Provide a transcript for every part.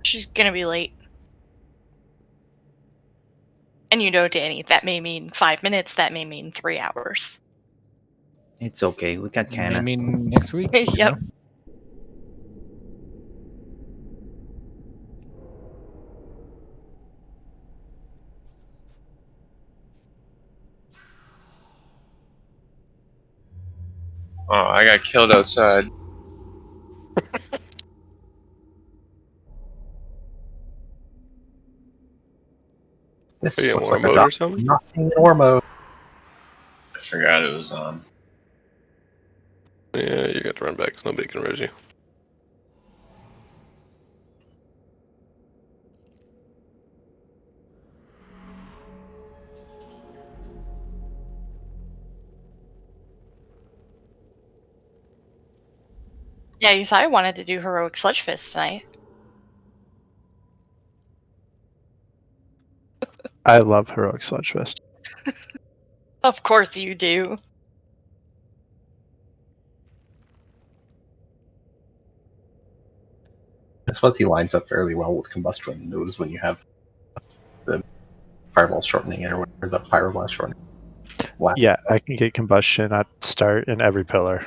She's gonna be late. And you know, Danny, that may mean 5 minutes, that may mean 3 hours. It's okay. We got Canna. Maybe next week. you Yep. know? Oh, I got killed outside. This Are you in looks war like a mode doc. or something? Nothing in war mode. I forgot it was on. Yeah, you got to run back because nobody can res you. Yeah, you saw I wanted to do heroic sludge fist tonight. I love heroic sludge fist. Of course you do. I suppose he lines up fairly well with combust windows when you have the fireball shortening or whatever, the pyroblast shortening. Wow. Yeah, I can get combustion at start in every pillar.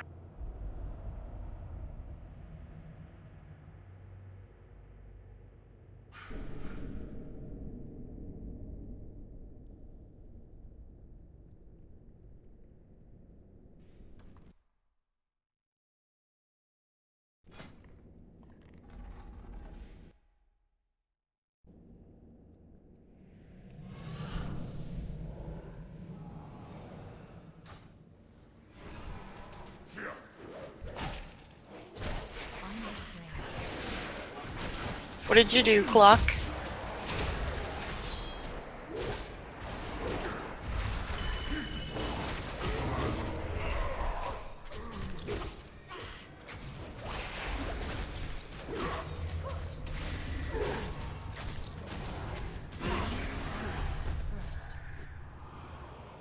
What did you do, Clock?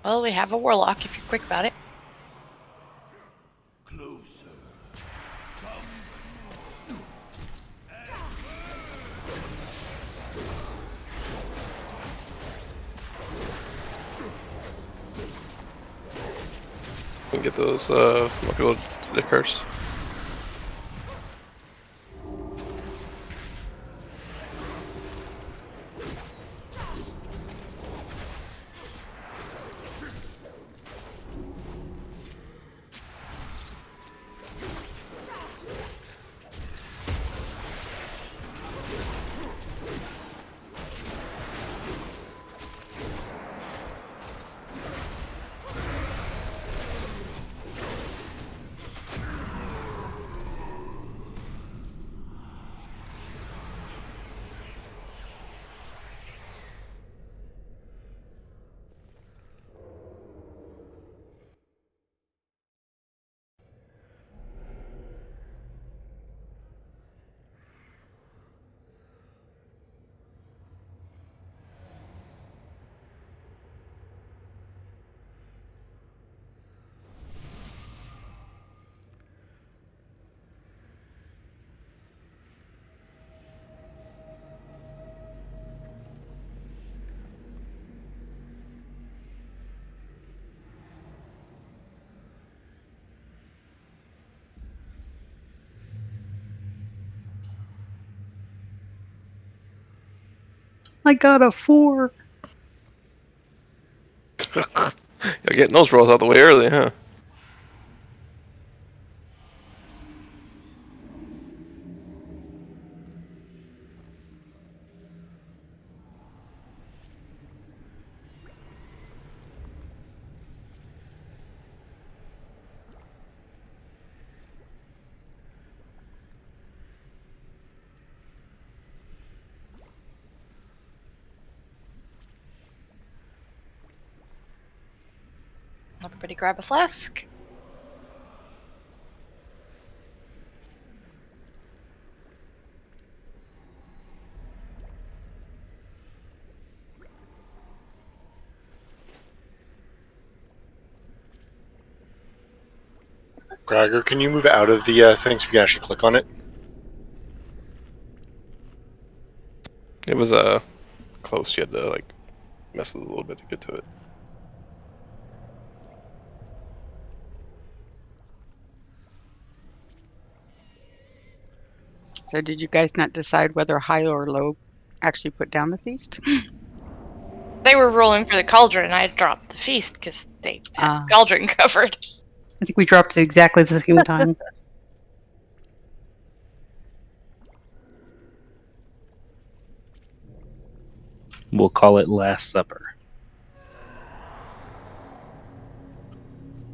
Well, we have a warlock if you're quick about it. You can get those people the curse. I got a 4. You're getting those rolls out the way early, huh? Everybody grab a flask. Gregor, can you move out of the thing so we can actually click on it? It was close. You had to like mess with it a little bit to get to it. So did you guys not decide whether high or low actually put down the feast? They were rolling for the cauldron. I dropped the feast because they had Ah. the cauldron covered. I think we dropped it exactly the same time. We'll call it Last Supper.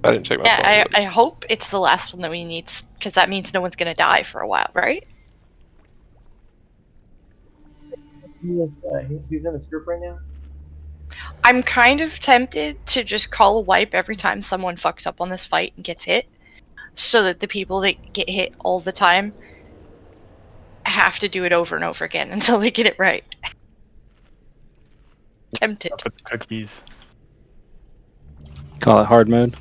I didn't check my phone. Yeah, but I hope it's the last one that we need, because that means no one's gonna die for a while, right? He's in his group right now. I'm kind of tempted to just call a wipe every time someone fucks up on this fight and gets hit, so that the people that get hit all the time have to do it over and over again until they get it right. Tempted. Up with the cookies. Call it hard mode.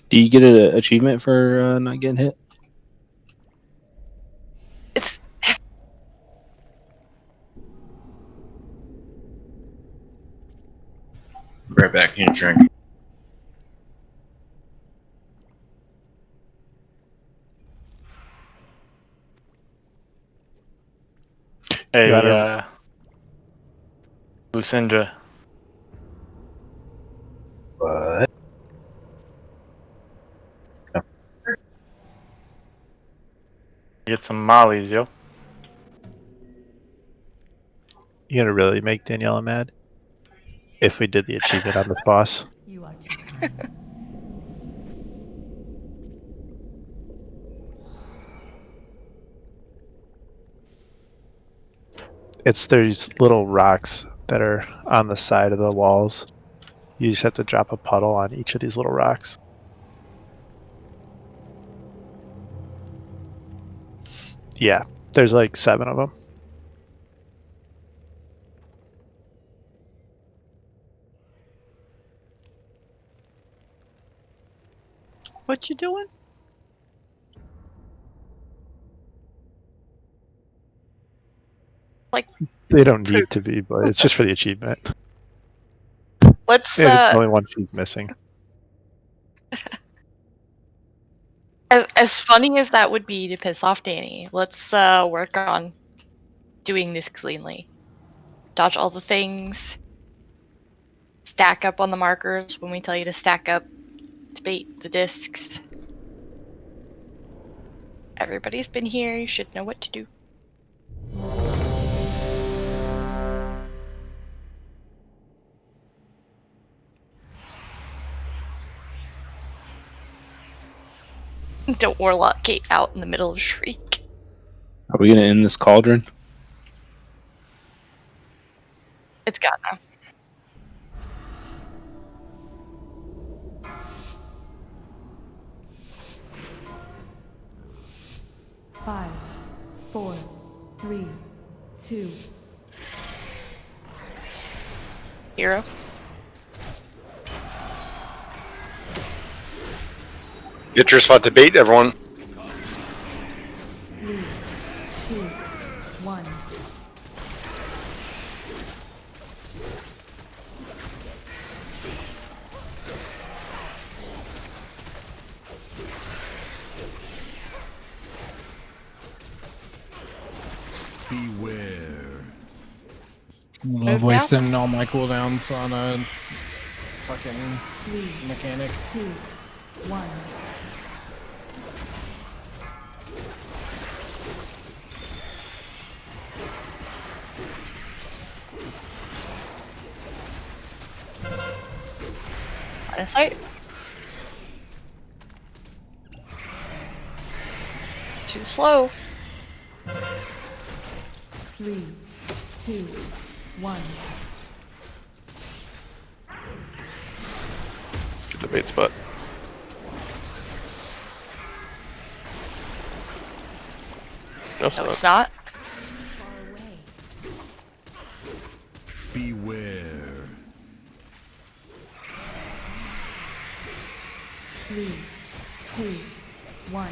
Do you get an achievement for not getting hit? It's Right back. Need a drink. Hey, gotta- Lucinda. But Get some mollies, yo. You gonna really make Daniela mad? If we did the achievement on this boss. You are too kind. It's these little rocks that are on the side of the walls. You just have to drop a puddle on each of these little rocks. Yeah, there's like 7 of them. What you doing? They don't need to be, but it's just for the achievement. let's And it's the only one she's missing. as funny as that would be to piss off Danny, let's work on doing this cleanly. Dodge all the things. Stack up on the markers when we tell you to stack up. Debate the discs. Everybody's been here, you should know what to do. Don't warlock Kate out in the middle of Shriek. Are we gonna end this cauldron? It's got now. Five, 4, 3, 2. Hero. Get your spot to bait, everyone. 3, 2, 1. Beware. Move Love now? wasting all my cooldowns on a fucking 3, mechanic. 2, 1. Line of sight. Too slow. 3, 2, 1. Get the bait spot. No, No, it's not. Beware. 3, 2, 1.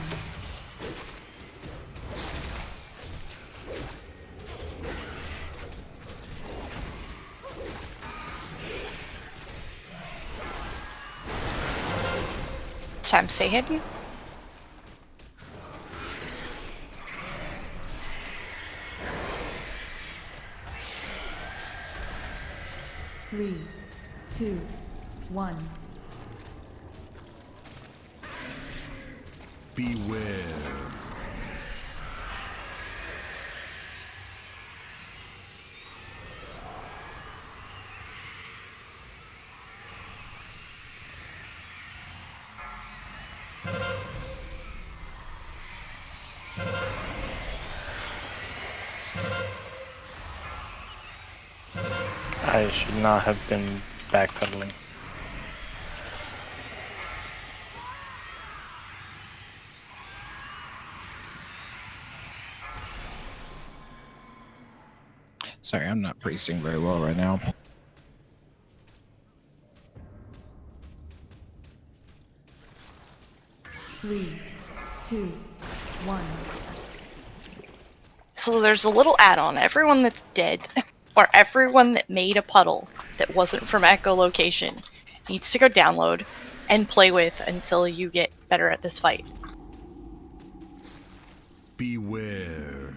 time, stay hidden. Three, two, one. Beware. I should not have been backpedaling. Sorry, I'm not priesting very well right now. Three, two, one. So there's a little add-on. Everyone that's dead, or everyone that made a puddle that wasn't from echolocation, needs to go download and play with until you get better at this fight. Beware.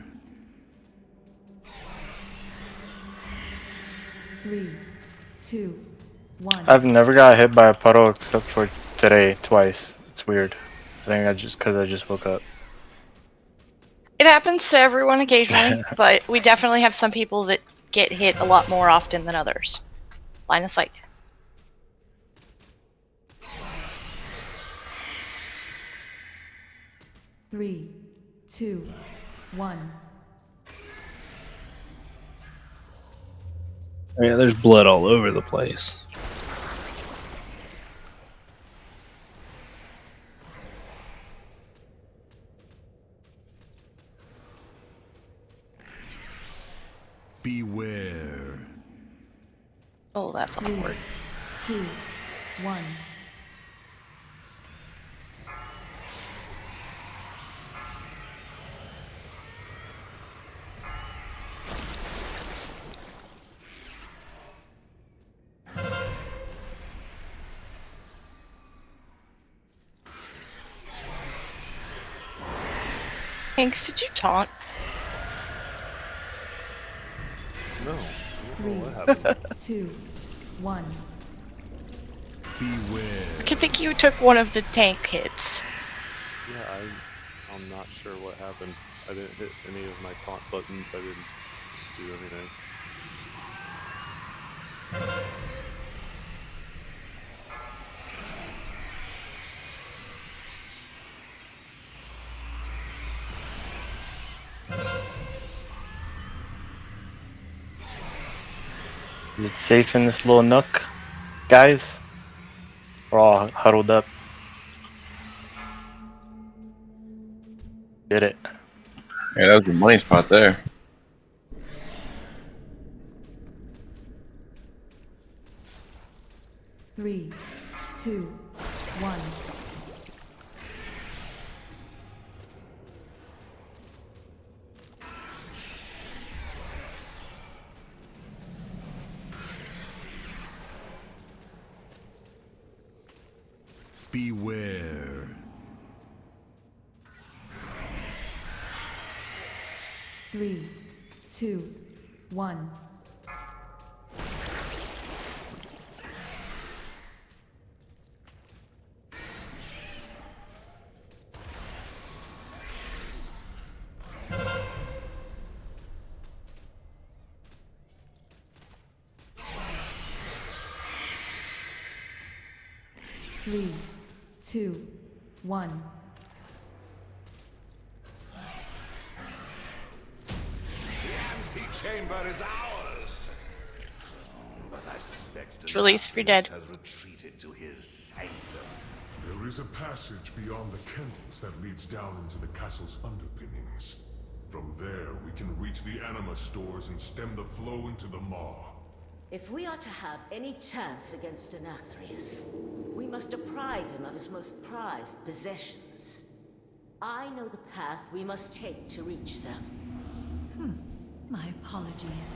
Three, two, one. I've never got hit by a puddle except for today, twice. It's weird. I think because I just woke up. It happens to everyone occasionally, but we definitely have some people that get hit a lot more often than others. Line of sight. Three, two, one. Yeah, there's blood all over the place. Beware. Oh, that's awkward. 2, 1. Hanks, did you taunt? No. 3, What happened? 2, 1. Beware. I could think you took one of the tank hits. Yeah, I'm not sure what happened. I didn't hit any of my taunt buttons. I didn't do anything. Is it safe in this little nook, guys? We're all huddled up. Did it. Yeah, that was the money spot there. Three, 2, 1. Beware. 3, 2, 1. Three, 2, 1. The antechamber is ours. But I suspect It's released if you're dead. has retreated to his sanctum. There is a passage beyond the kennels that leads down into the castle's underpinnings. From there, we can reach the anima stores and stem the flow into the maw. If we are to have any chance against Nathrius, we must deprive him of his most prized possessions. I know the path we must take to reach them. My apologies.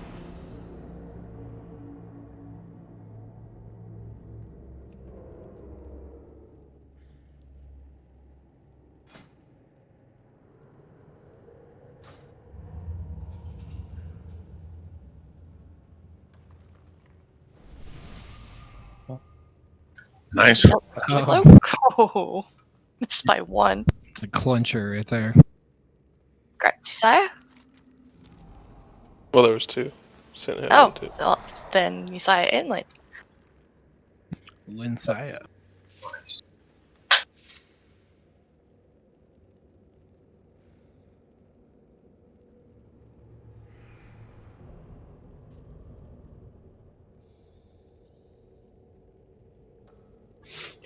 Nice. Nope. Low. Oh, missed by 1. It's a clincher right there. Congrats, Isaiah. Well, there was 2. Sin had Oh, one too. well, then Isaiah and Lynn. Linsaya.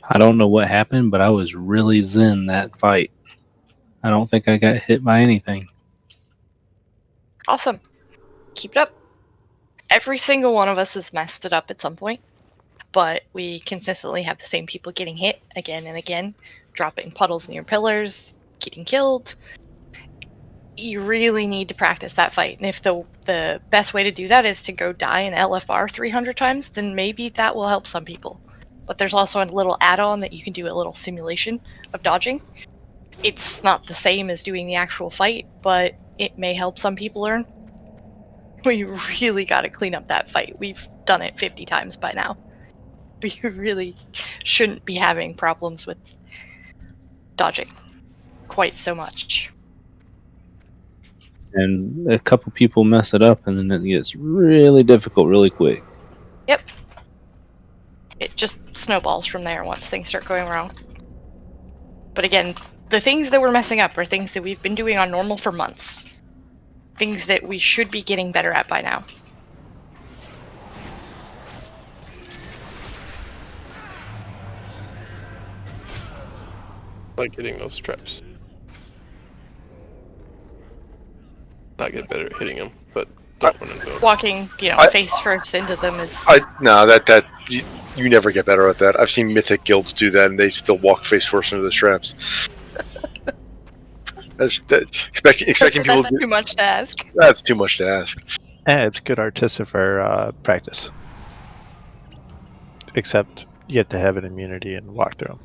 I don't know what happened, but I was really zen that fight. I don't think I got hit by anything. Awesome. Keep it up. Every single one of us has messed it up at some point, but we consistently have the same people getting hit again and again, dropping puddles near pillars, getting killed. You really need to practice that fight. And if the best way to do that is to go die in LFR 300 times, then maybe that will help some people. But there's also a little add-on that you can do a little simulation of dodging. It's not the same as doing the actual fight, but it may help some people learn. We really got to clean up that fight. We've done it 50 times by now. We really shouldn't be having problems with dodging quite so much. And a couple people mess it up, and then it gets really difficult really quick. Yep. It just snowballs from there once things start going wrong. But again, the things that we're messing up are things that we've been doing on normal for months. Things that we should be getting better at by now. Like hitting those traps. Not get better at hitting them, but don't run into them. Walking, face first into them is... No, you never get better at that. I've seen mythic guilds do that, and they still walk face first into the traps. Expecting people That's too much to ask. That's too much to ask. Yeah, it's good Artificer practice. Except you have to have an immunity and walk through them.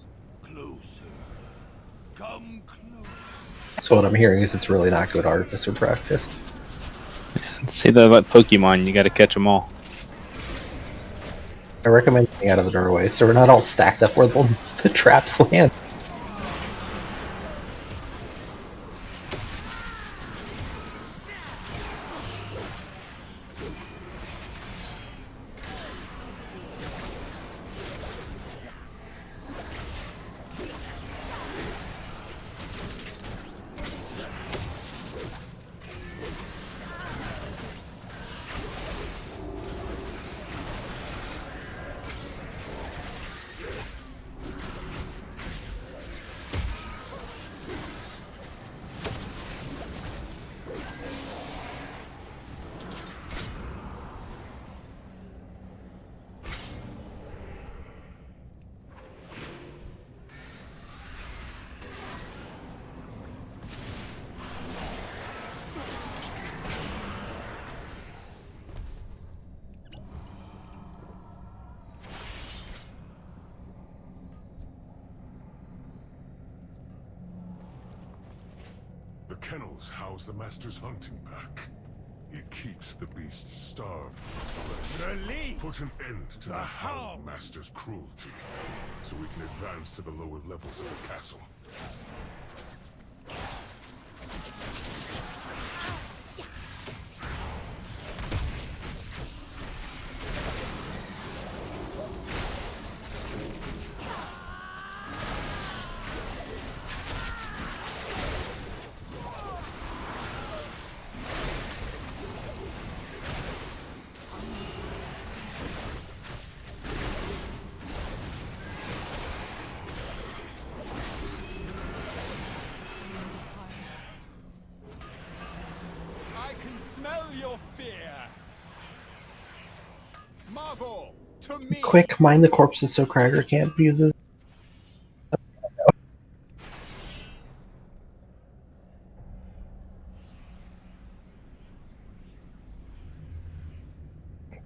So what I'm hearing is it's really not good Artificer practice. See that about Pokemon, you got to catch them all. I recommend getting out of the doorway so we're not all stacked up where the traps land. The kennels house the Master's hunting pack. It keeps the beasts starved for flesh. Put an end to the Hound Master's cruelty, so we can advance to the lower levels of the castle. Quick, mine the corpses so Cragger can't use his.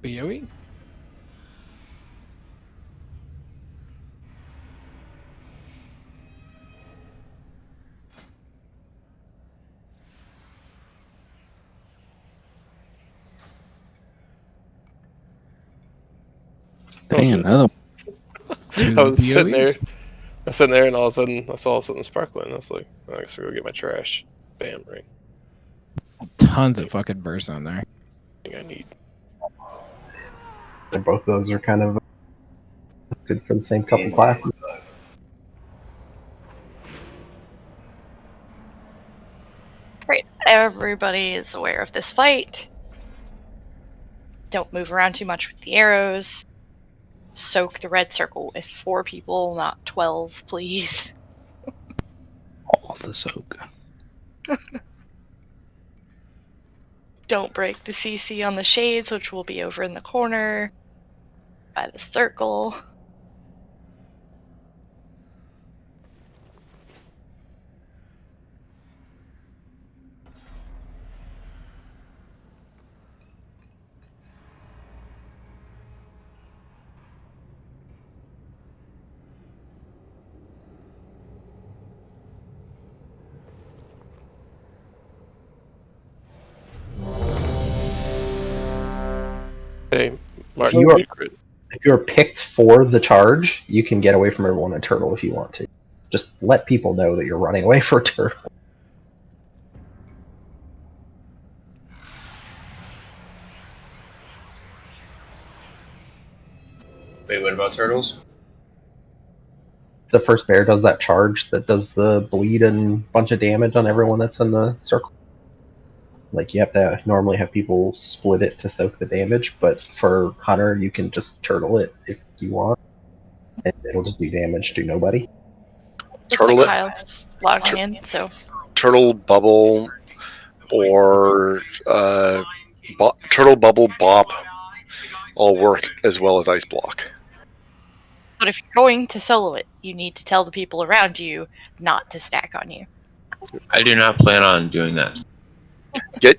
BOE? Dang, another. Two Doing I the was sitting there. PoEs? I was sitting there, and all of a sudden, I saw something sparkling. I was like, I guess we go get my trash. Bam, ring. Tons of fucking verse on there. Thing I need. And both those are kind of good for the same couple classes. Great. Everybody is aware of this fight. Don't move around too much with the arrows. Soak the red circle with 4 people, not 12, please. All the soak. Don't break the CC on the shades, which will be over in the corner by the circle. Hey, Mark, If you're picked for the charge, you can get away from everyone in turtle if you want to. Just let people know that you're running away for turtle. Wait, what about turtles? The first bear does that charge that does the bleed and bunch of damage on everyone that's in the circle. Like, you have to normally have people split it to soak the damage, but for Hunter, you can just turtle it if you want, and it'll just do damage to nobody. Looks like Turtle it. Kyle's logging in, so Turtle bubble or turtle bubble bop all work as well as ice block. but if you're going to solo it, you need to tell the people around you not to stack on you. I do not plan on doing that. Get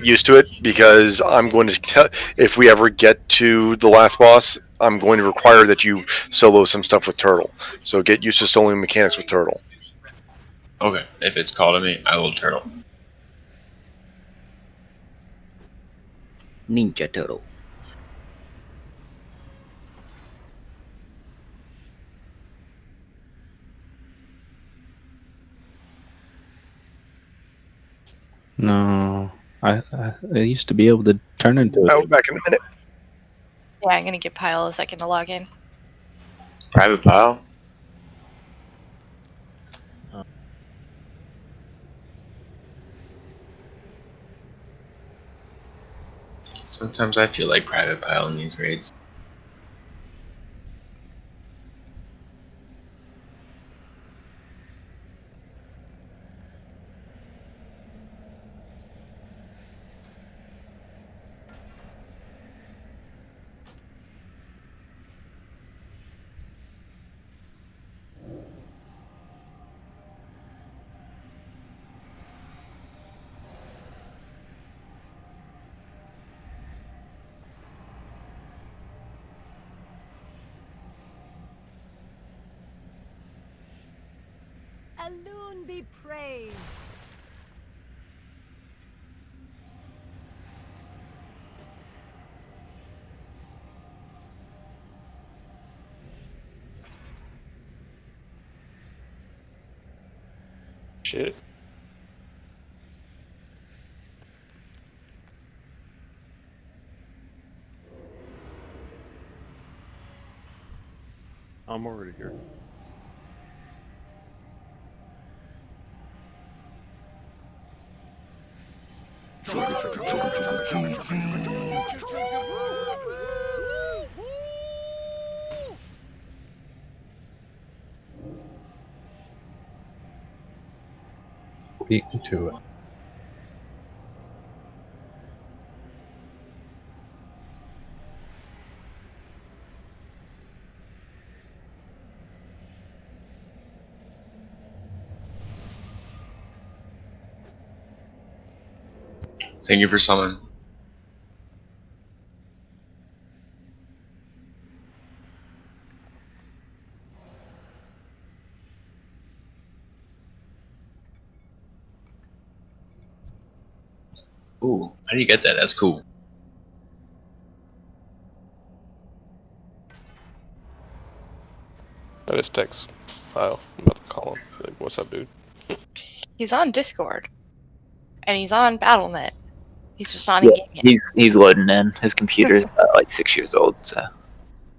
used to it, because I'm going to tell, if we ever get to the last boss, I'm going to require that you solo some stuff with turtle. So get used to soloing mechanics with turtle. Okay, if it's called to me, I will turtle. Ninja Turtle. No, I used to be able to turn into I'll it. be back in a minute. Yeah, I'm gonna give Pyle a second to log in. Private pile? Sometimes I feel like private pile in these raids. Alone be praised. Shit. I'm already here. Beat me to it. Thank you for summon. Ooh, how do you get that? That's cool. I just text Kyle. I'm about to call him. Like, what's up, dude? He's on Discord. And he's on BattleNet. He's just not in game yet. He's loading in. His computer's like 6 years old, so.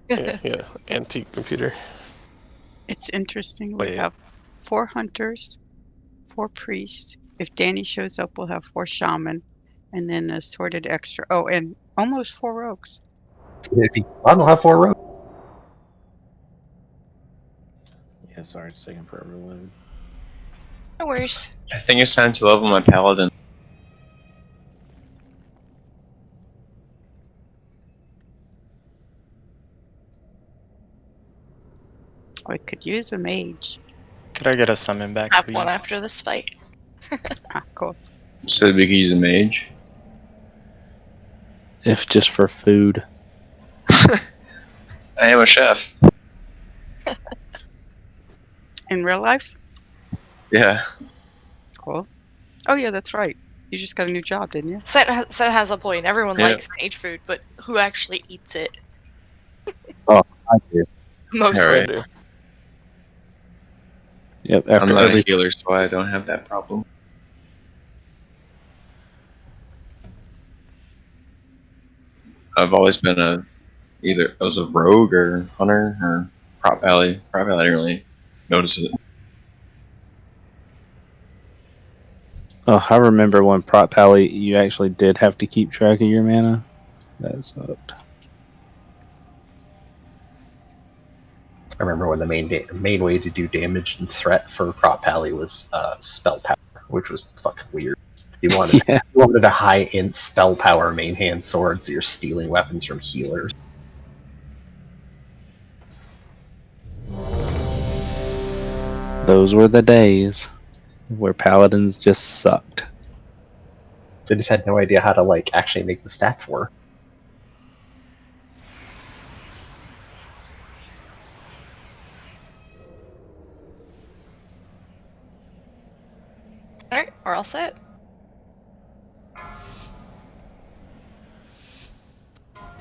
Yeah, antique computer. It's interesting. We have 4 hunters, 4 priests. If Danny shows up, we'll have 4 shaman, and then a sorted extra. Oh, and almost 4 rogues. I don't have 4 rogues. Yeah, sorry, it's taking forever to load. No worries. I think it's time to level my paladin. I could use a mage. Could I get a summon back, Have please? one after this fight. Cool. Said we could use a mage. If just for food. I am a chef. In real life? Yeah. Cool. Oh yeah, that's right. You just got a new job, didn't you? Set has a point. Everyone Yeah. likes mage food, but who actually eats it? Oh, I do. Most All right. Yep. I'm After not every a healer, so I don't have that problem. I've always been either I was a rogue or hunter or prop valley. Prop valley, I didn't really notice it. Oh, I remember when Prop Pally, you actually did have to keep track of your mana. That sucked. I remember when the main way to do damage and threat for Prop Pally was spell power, which was fucking weird. You wanted you wanted a high int spell power main hand sword, so you're stealing weapons from healers. Those were the days where paladins just sucked. They just had no idea how to like actually make the stats work. Alright, we're all set.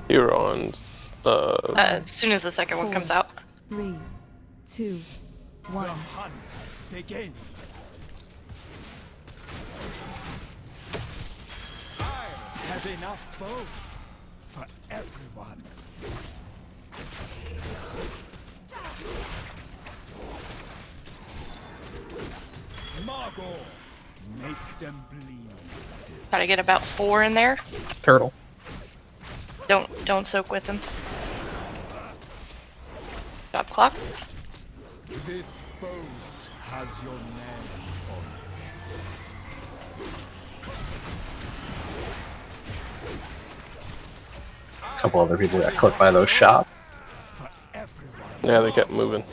You're on. As soon as the second one comes out. 3, 2, 1. The hunt begins. I have enough bows for everyone. Margot, make them bleed. Try to get about 4 in there. Turtle. Don't soak with them. Stop clock. This boat has your name on A couple other people got clipped by those shots. Yeah, they kept moving.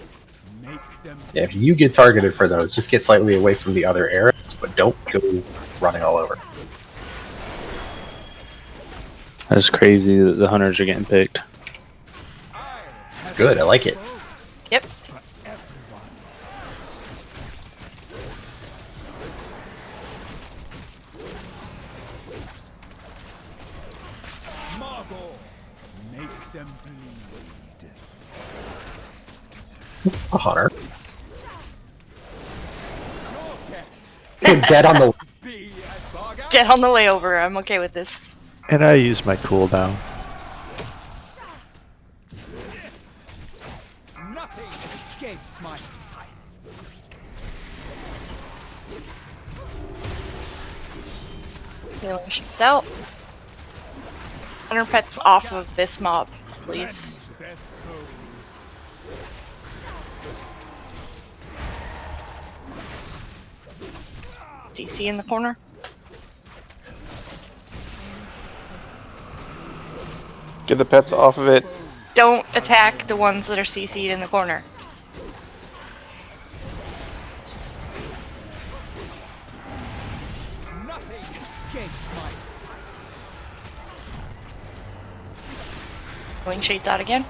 Yeah, if you get targeted for those, just get slightly away from the other arrows, but don't go running all over. That is crazy that the hunters are getting picked. Good, I like it. Yep. Margot, make them bleed. A hunter. Dead on the Dead on the way over. I'm okay with this. And I use my cooldown. Nothing escapes my sights. Healing shoots out. Hunter pets off of this mob, please. CC in the corner. Get the pets off of it. Don't attack the ones that are CC'd in the corner. Nothing escapes my sights. Healing shades out again.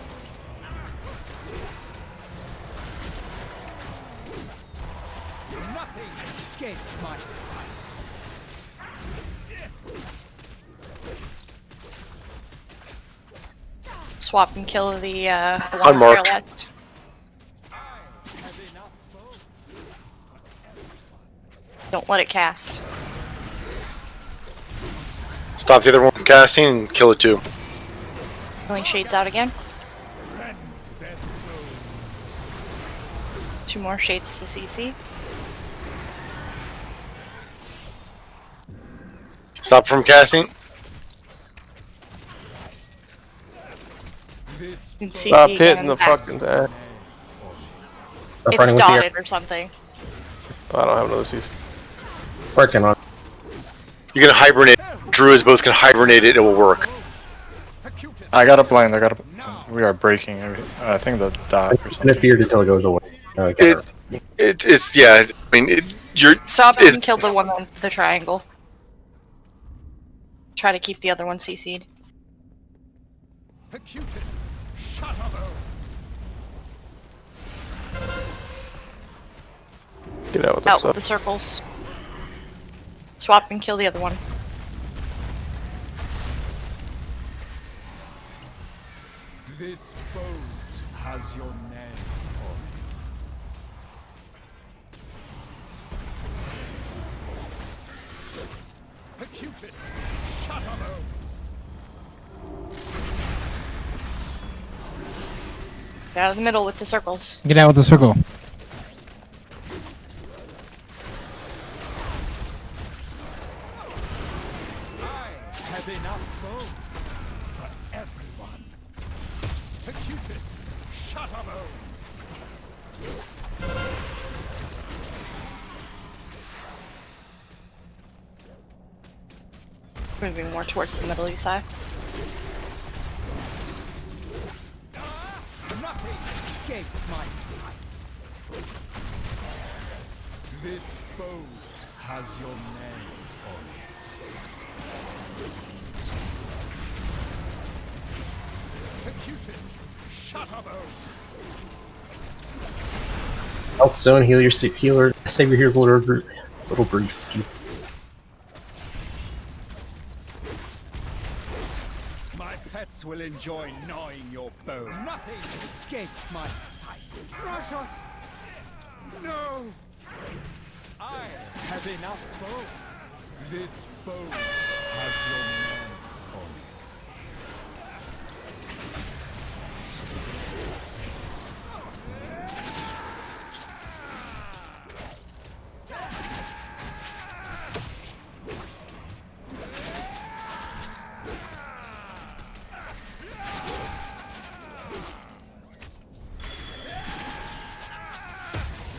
Nothing escapes my sights. Swap and kill the ones Unmarked. that are left. Don't let it cast. Stop the other one from casting and kill it too. Pulling shades out again. 2 more shades to CC. Stop from casting. Stop hitting the fucking thing. It's dotted or something. I don't have another CC. Working on. You can hibernate. Druids both can hibernate it. It will work. I got a blind. We are breaking everything. I think the dock or something. Interfered until it goes away. It's yeah. I mean, you're. Stop and kill the one on the triangle. Try to keep the other one CC'd. Get out with Out with the circles. Swap and kill the other one. This boat has your name on it. Acutus, shut up, Get out of the middle with the circles. Get out with the circle. Have enough bones for everyone. Acutus, shut up, Moving more towards the middle, you say? Nothing escapes my sight. This boat has your name on it. Acutus, shut up, Healthstone, heal your healer. Save your healers little brief. My pets will enjoy gnawing your bone. Nothing escapes my sight. Crush us! No! I have enough bones. This boat has your name on it.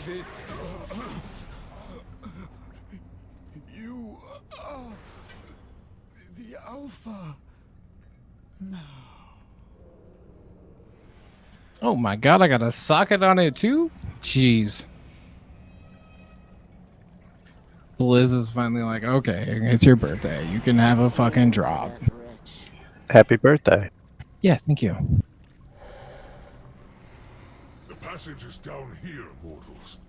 This... You are the Alpha now. Oh my god, I got a socket on it too? Jeez. Blizz is finally like, okay, it's your birthday. You can have a fucking drop. Happy birthday. Yeah, thank you. The passage is down here, mortals.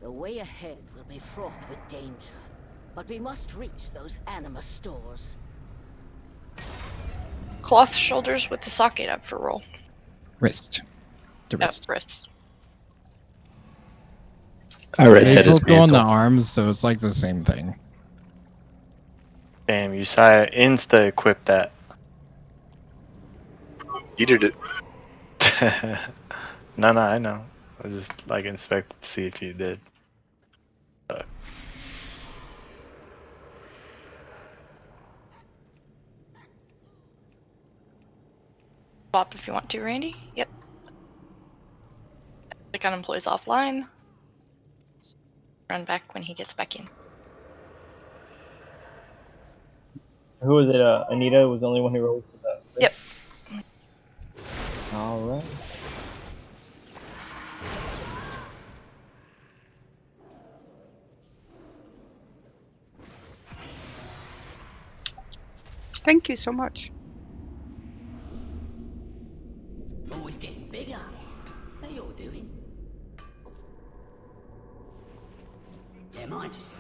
The way ahead will be fraught with danger, but we must reach those anima stores. Cloth shoulders with the socket up for roll. Wrist. To wrist. Wrist. I read They that as both go on the mantle. arms, so it's like the same thing. Damn, you saw insta equip that. You did it. No, I know. I just like inspect to see if you did. Swap if you want to, Randy. Yep. The gun employee's offline. Run back when he gets back in. Who was it? Anita was the only one who rolled for that. Yep. Alright. Thank you so much. Always getting bigger. How you all doing? Yeah, mind yourself.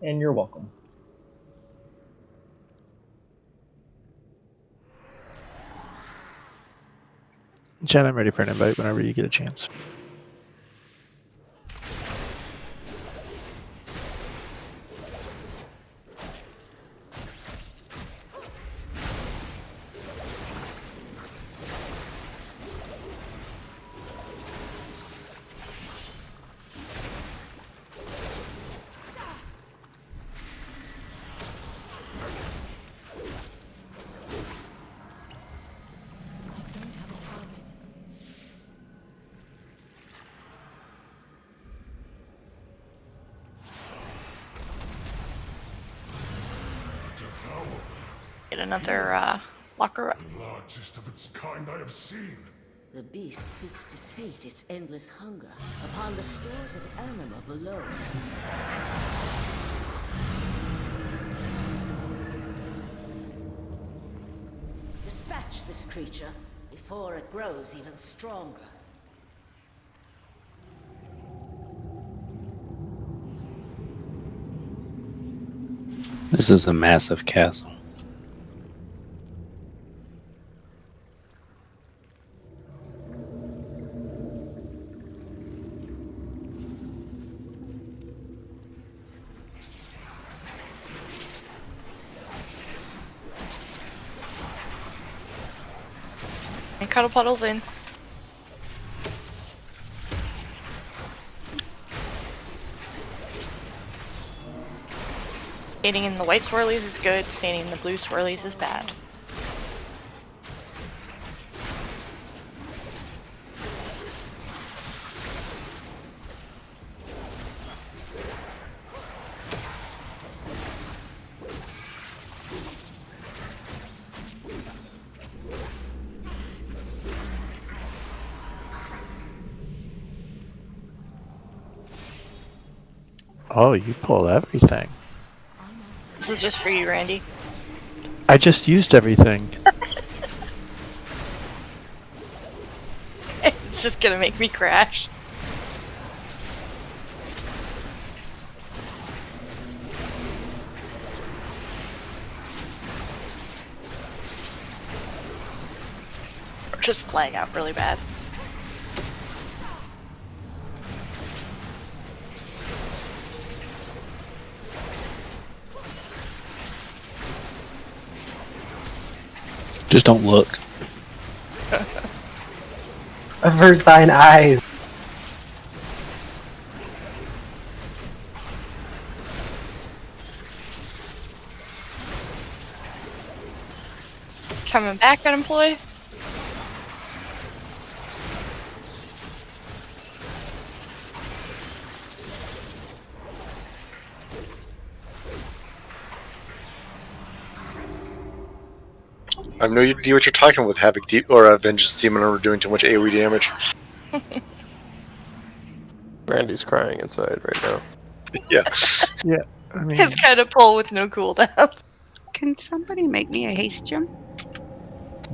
And you're welcome. Jen, I'm ready for an invite whenever you get a chance. Get another locker. The largest of its kind I have seen. The beast seeks to sate its endless hunger upon the stores of anima below. Dispatch this creature before it grows even stronger. This is a massive castle. And cuddle puddles in. Standing in the white swirlies is good, standing in the blue swirlies is bad. Oh, you pull everything. This is just for you, Randy. I just used everything. It's just gonna make me crash. Or just flag out really bad. Just don't look. Avert thine eyes. Coming back unemployed? I have no idea what you're talking about with Havoc or Vengeance Demon or doing too much AoE damage. Randy's crying inside right now. Yeah. Yeah, I mean, It's kind of pull with no cooldown. Can somebody make me a haste gem?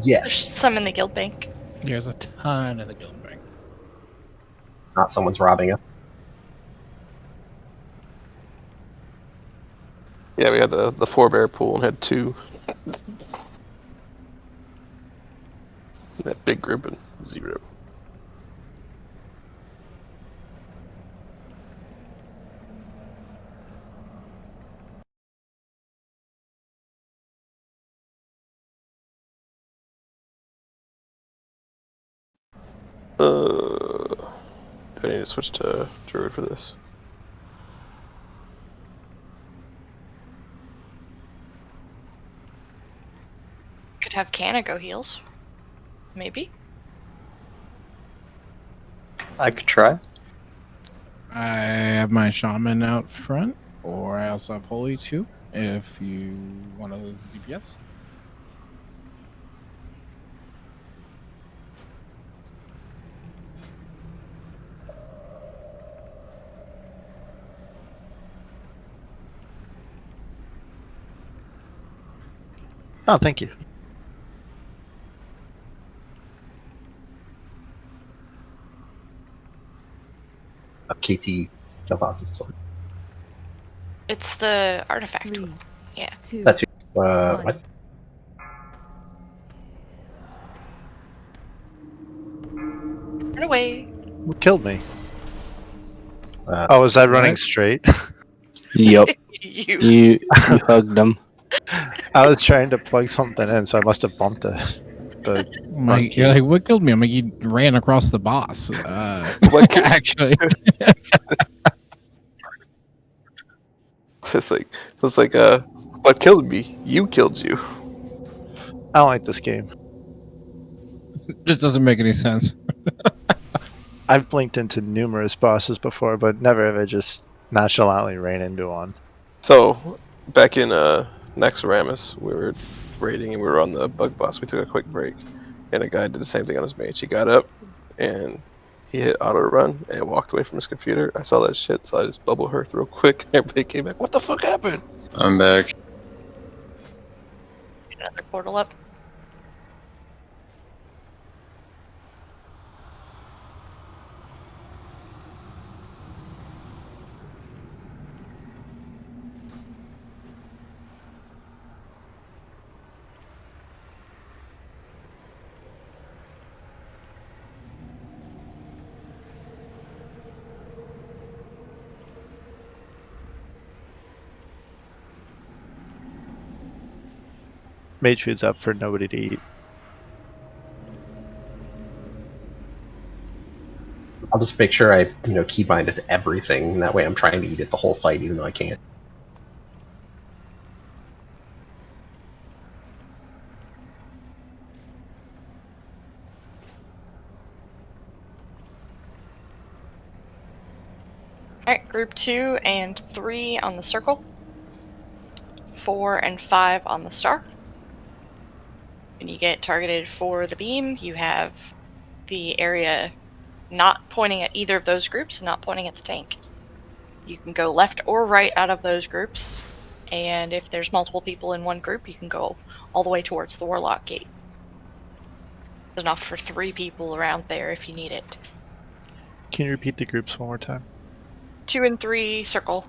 Yes. There's some in the guild bank. There's a ton in the guild bank. Not someone's robbing us. Yeah, we had the 4-bear pool and had 2. That big group and 0. Do I need to switch to Druid for this? Could have Canna go heals. Maybe. I could try. I have my shaman out front, or I also have holy too. If you want to lose the DPS. oh, thank you. KT Javas's sword. It's the artifact. 3, Yeah. 2, That's 1. what? Run away. What killed me? Uh, Oh, was I running What? straight? Yep. You. You hugged him. I was trying to plug something in, so I must have bumped the run Like, key. you're like, what killed me? I'm like, he ran across the boss. What ki- Actually, It's like what killed me? You killed you. I don't like this game. this doesn't make any sense. I've blinked into numerous bosses before, but never have I just nonchalantly ran into one. So back in Nexoramus, we were raiding and we were on the bug boss. We took a quick break, and a guy did the same thing on his mage. He got up and he hit auto run and walked away from his computer. I saw that shit, so I just bubble hearth real quick. Everybody came back. What the fuck happened? I'm back. Another portal up. Mage food's up for nobody to eat. I'll just make sure I, keybind it to everything. And that way I'm trying to eat it the whole fight, even though I can't. Alright, group 2 and 3 on the circle. 4 and 5 on the star. When you get targeted for the beam, you have the area not pointing at either of those groups and not pointing at the tank. You can go left or right out of those groups, and if there's multiple people in one group, you can go all the way towards the Warlock Gate. There's enough for 3 people around there if you need it. Can you repeat the groups one more time? 2 and 3 circle,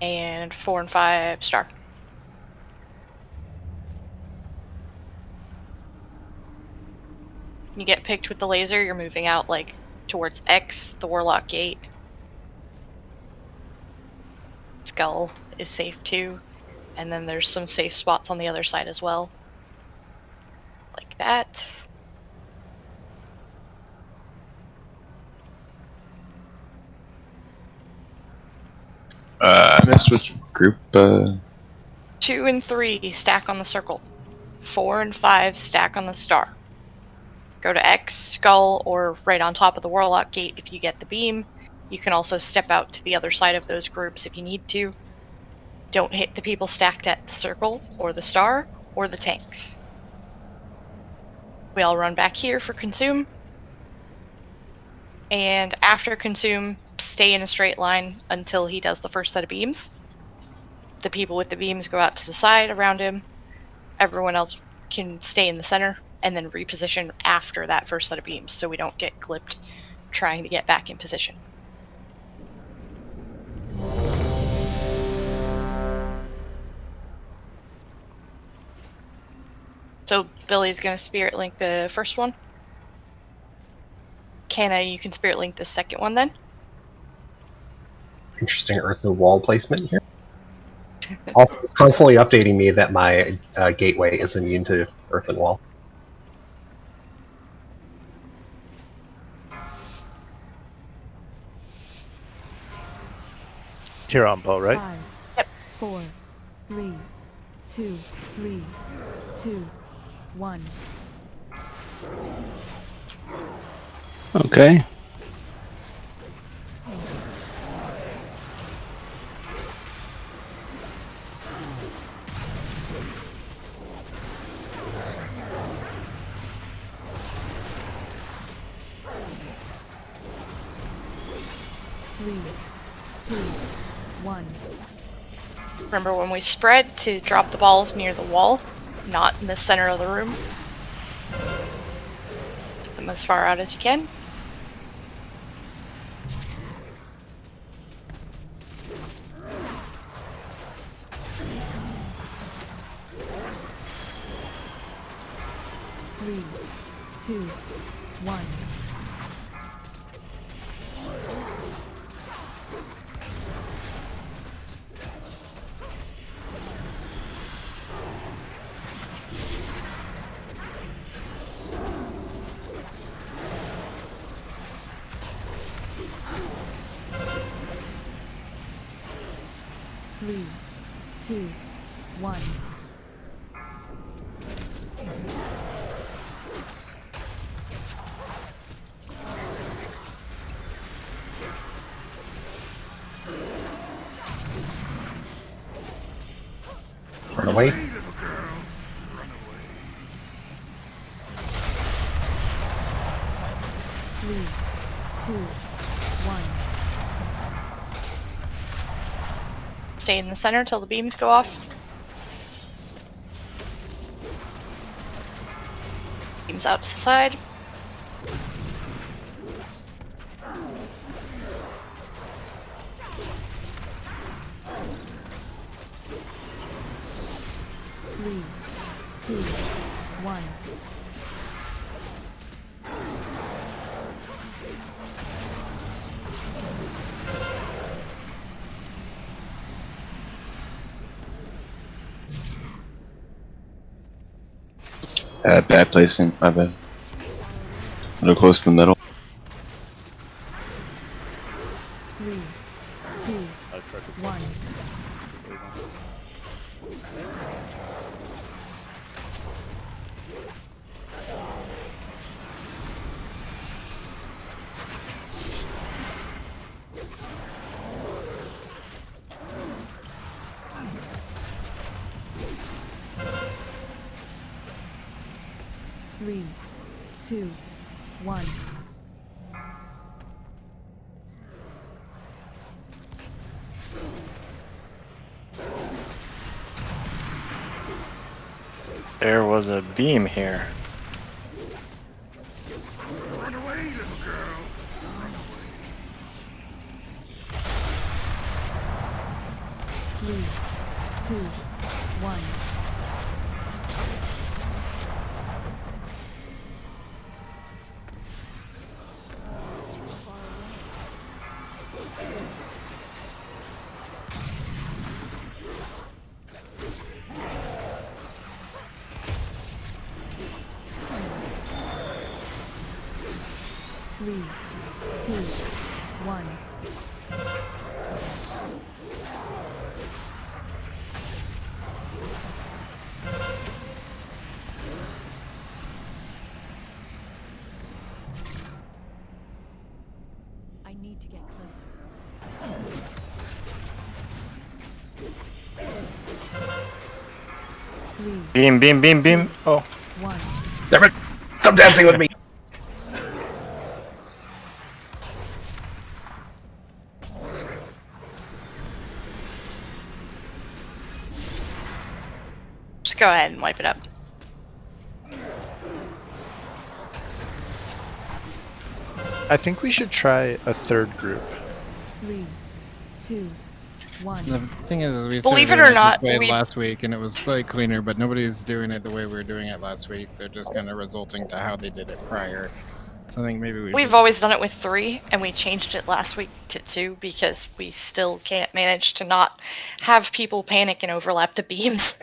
and 4 and 5 star. You get picked with the laser, you're moving out like towards X, the Warlock Gate. Skull is safe too, and then there's some safe spots on the other side as well. Like that. I missed which group. 2 and 3 stack on the circle. 4 and 5 stack on the star. Go to X, Skull, or right on top of the Warlock Gate if you get the beam. You can also step out to the other side of those groups if you need to. Don't hit the people stacked at the circle, or the star, or the tanks. We all run back here for consume. And after consume, stay in a straight line until he does the first set of beams. The people with the beams go out to the side around him. Everyone else can stay in the center and then reposition after that first set of beams so we don't get clipped trying to get back in position. So Billy's going to Spirit Link the first one. Canna, you can Spirit Link the second one then. Interesting earthen wall placement here. Also, it's constantly updating me that my gateway is immune to earthen wall. You're on bow, right? 5, 4, 3, 2, 3, 2, 1. Okay. Three, two, one. Remember when we spread to drop the balls near the wall, not in the center of the room. Get them as far out as you can. 3, 2, 1. Three, two, one. Run away. 3, 2, 1. Stay in the center till the beams go off. Beams out to the side. Three, two, one. Bad placement, my bad. A little close to the middle. 3, 2, 1. 3, 2, 1. There was a beam here. Run away, little girl. Run away. 3, 2, 1. Three, two, one. I need to get closer. Three, Beam, beam, beam, beam. Oh. 1. Damn it! Stop dancing with me! Just go ahead and wipe it up. I think we should try a third group. 3, 2, 1. The thing is we Believe started it or doing not, this way we've- last week, and it was slightly cleaner, but nobody's doing it the way we were doing it last week. They're just kind of resulting to how they did it prior. So I think maybe we We've should. always done it with 3, and we changed it last week to 2 because we still can't manage to not have people panic and overlap the beams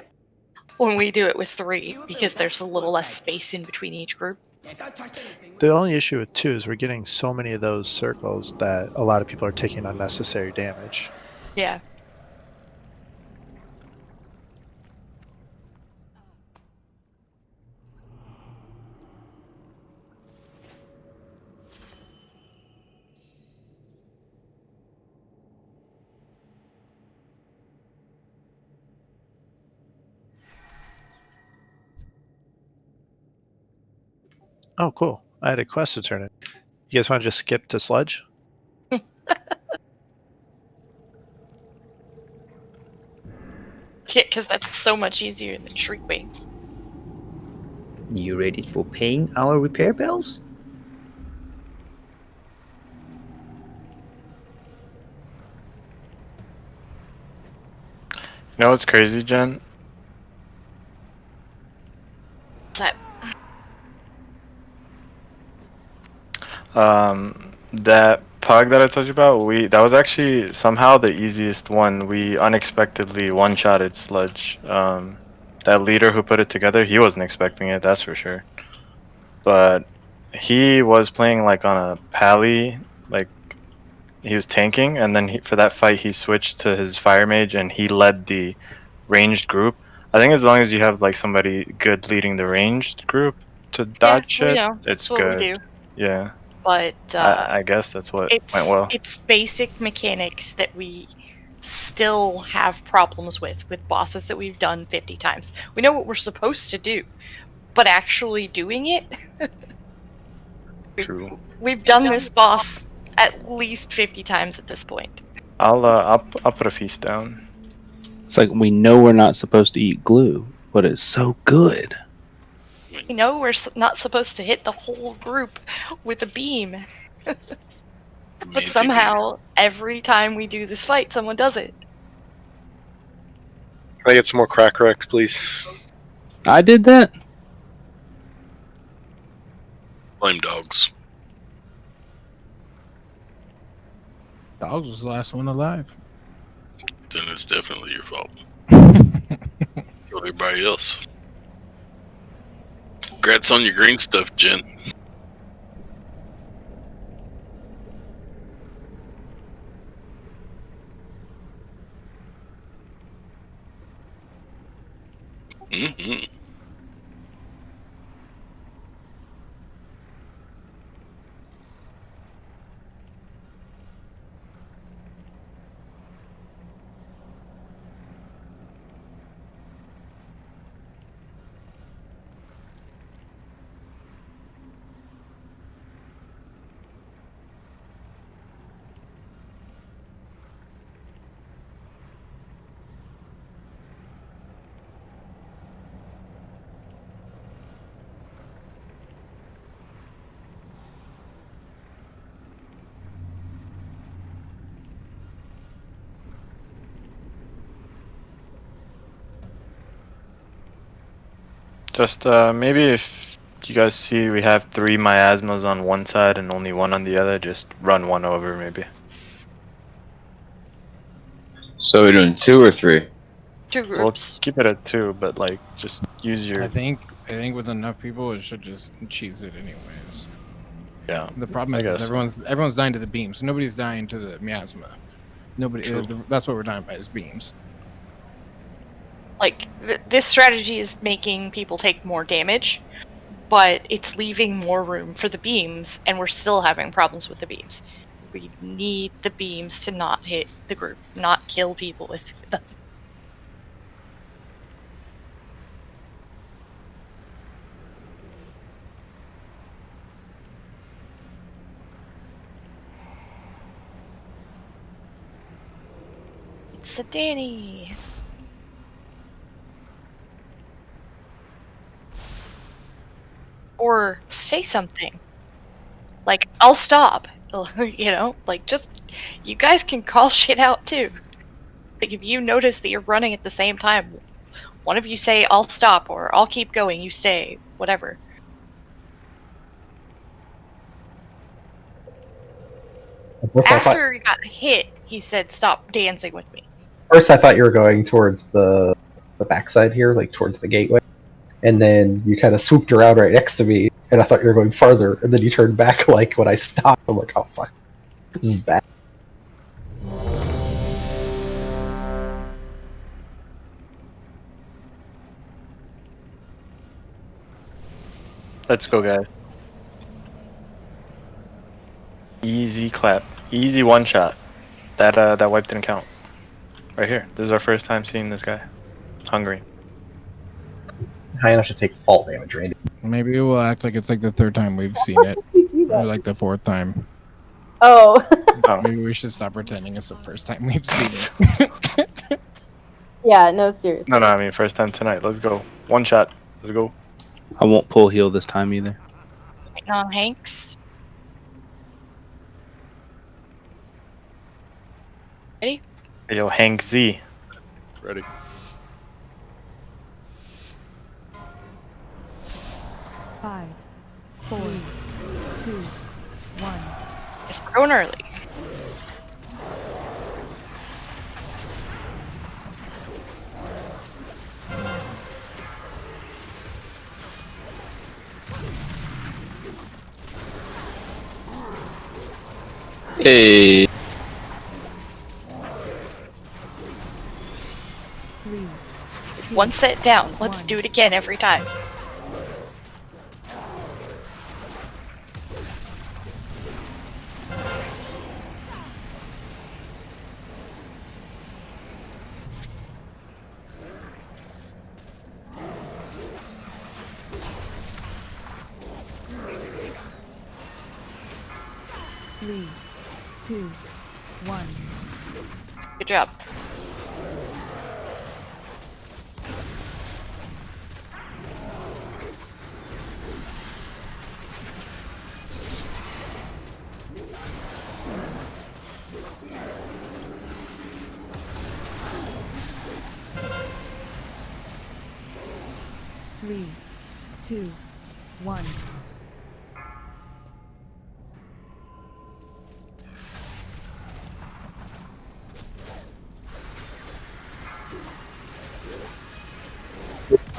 when we do it with 3 because there's a little less space in between each group. The only issue with 2 is we're getting so many of those circles that a lot of people are taking unnecessary damage. Yeah. Oh, cool. I had a quest to turn in. You guys want to just skip to Sludge? Yeah, because that's so much easier than Shriekwing. You ready for paying our repair bills? You know what's crazy, Jen? That That pug that I told you about, that was actually somehow the easiest one. We unexpectedly one-shotted Sludge. That leader who put it together, he wasn't expecting it, that's for sure. But he was playing like on a pally, like he was tanking, and then for that fight he switched to his fire mage and he led the ranged group. I think as long as you have like somebody good leading the ranged group to Yeah, dodge we shit, know. it's That's what we good. do. Yeah. But I guess that's what went well. it's basic mechanics that we still have problems with bosses that we've done 50 times. We know what we're supposed to do, but actually doing it, True. we've done this boss at least 50 times at this point. I'll put a feast down. It's like we know we're not supposed to eat glue, but it's so good. We know we're not supposed to hit the whole group with a beam. But somehow, every time we do this fight, someone does it. Can I get some more crack wrecks, please? I did that. Blame dogs. Dogs was the last one alive. Then it's definitely your fault. Kill everybody else. Congrats on your green stuff, Jen. Mm-hmm. Just maybe if you guys see we have 3 miasmas on one side and only 1 on the other, just run 1 over maybe. So we're doing 2 or 3? 2 We'll groups. keep it at 2, but like just use your. I think with enough people, it should just cheese it anyways. Yeah. The problem I is guess. everyone's dying to the beams. So nobody's dying to the miasma. Nobody. That's what we're dying by is beams. Like, this strategy is making people take more damage, but it's leaving more room for the beams, and we're still having problems with the beams. We need the beams to not hit the group, not kill people with them. It's a Danny. Or say something. Like, I'll stop. You know? Like, just, you guys can call shit out too. Like, if you notice that you're running at the same time, one of you say, I'll stop, or I'll keep going, you stay, whatever. After he got hit, he said, stop dancing with me. First, I thought you were going towards the backside here, like towards the gateway, and then you kind of swooped around right next to me, and I thought you were going farther, and then you turned back like when I stopped. I'm like, oh fuck, this is bad. Let's go, guys. Easy clap. Easy one shot. That wipe didn't count. Right here. This is our first time seeing this guy. Hungry. High enough to take fall damage, Randy. Maybe we'll act like it's like the 3rd time we've seen it, or like the 4th time. Oh. Maybe we should stop pretending it's the first time we've seen it. Yeah, no, seriously. No, I mean first time tonight. Let's go. One shot. Let's go. I won't pull heal this time either. Waiting on Hanks. Ready? Hey, yo, Hank Z. Ready. Five, 4, 2, 1. Guess we're going early. Hey. 3, One set down. Let's do it again every time. Three, two, one. Good job. Three, two, one.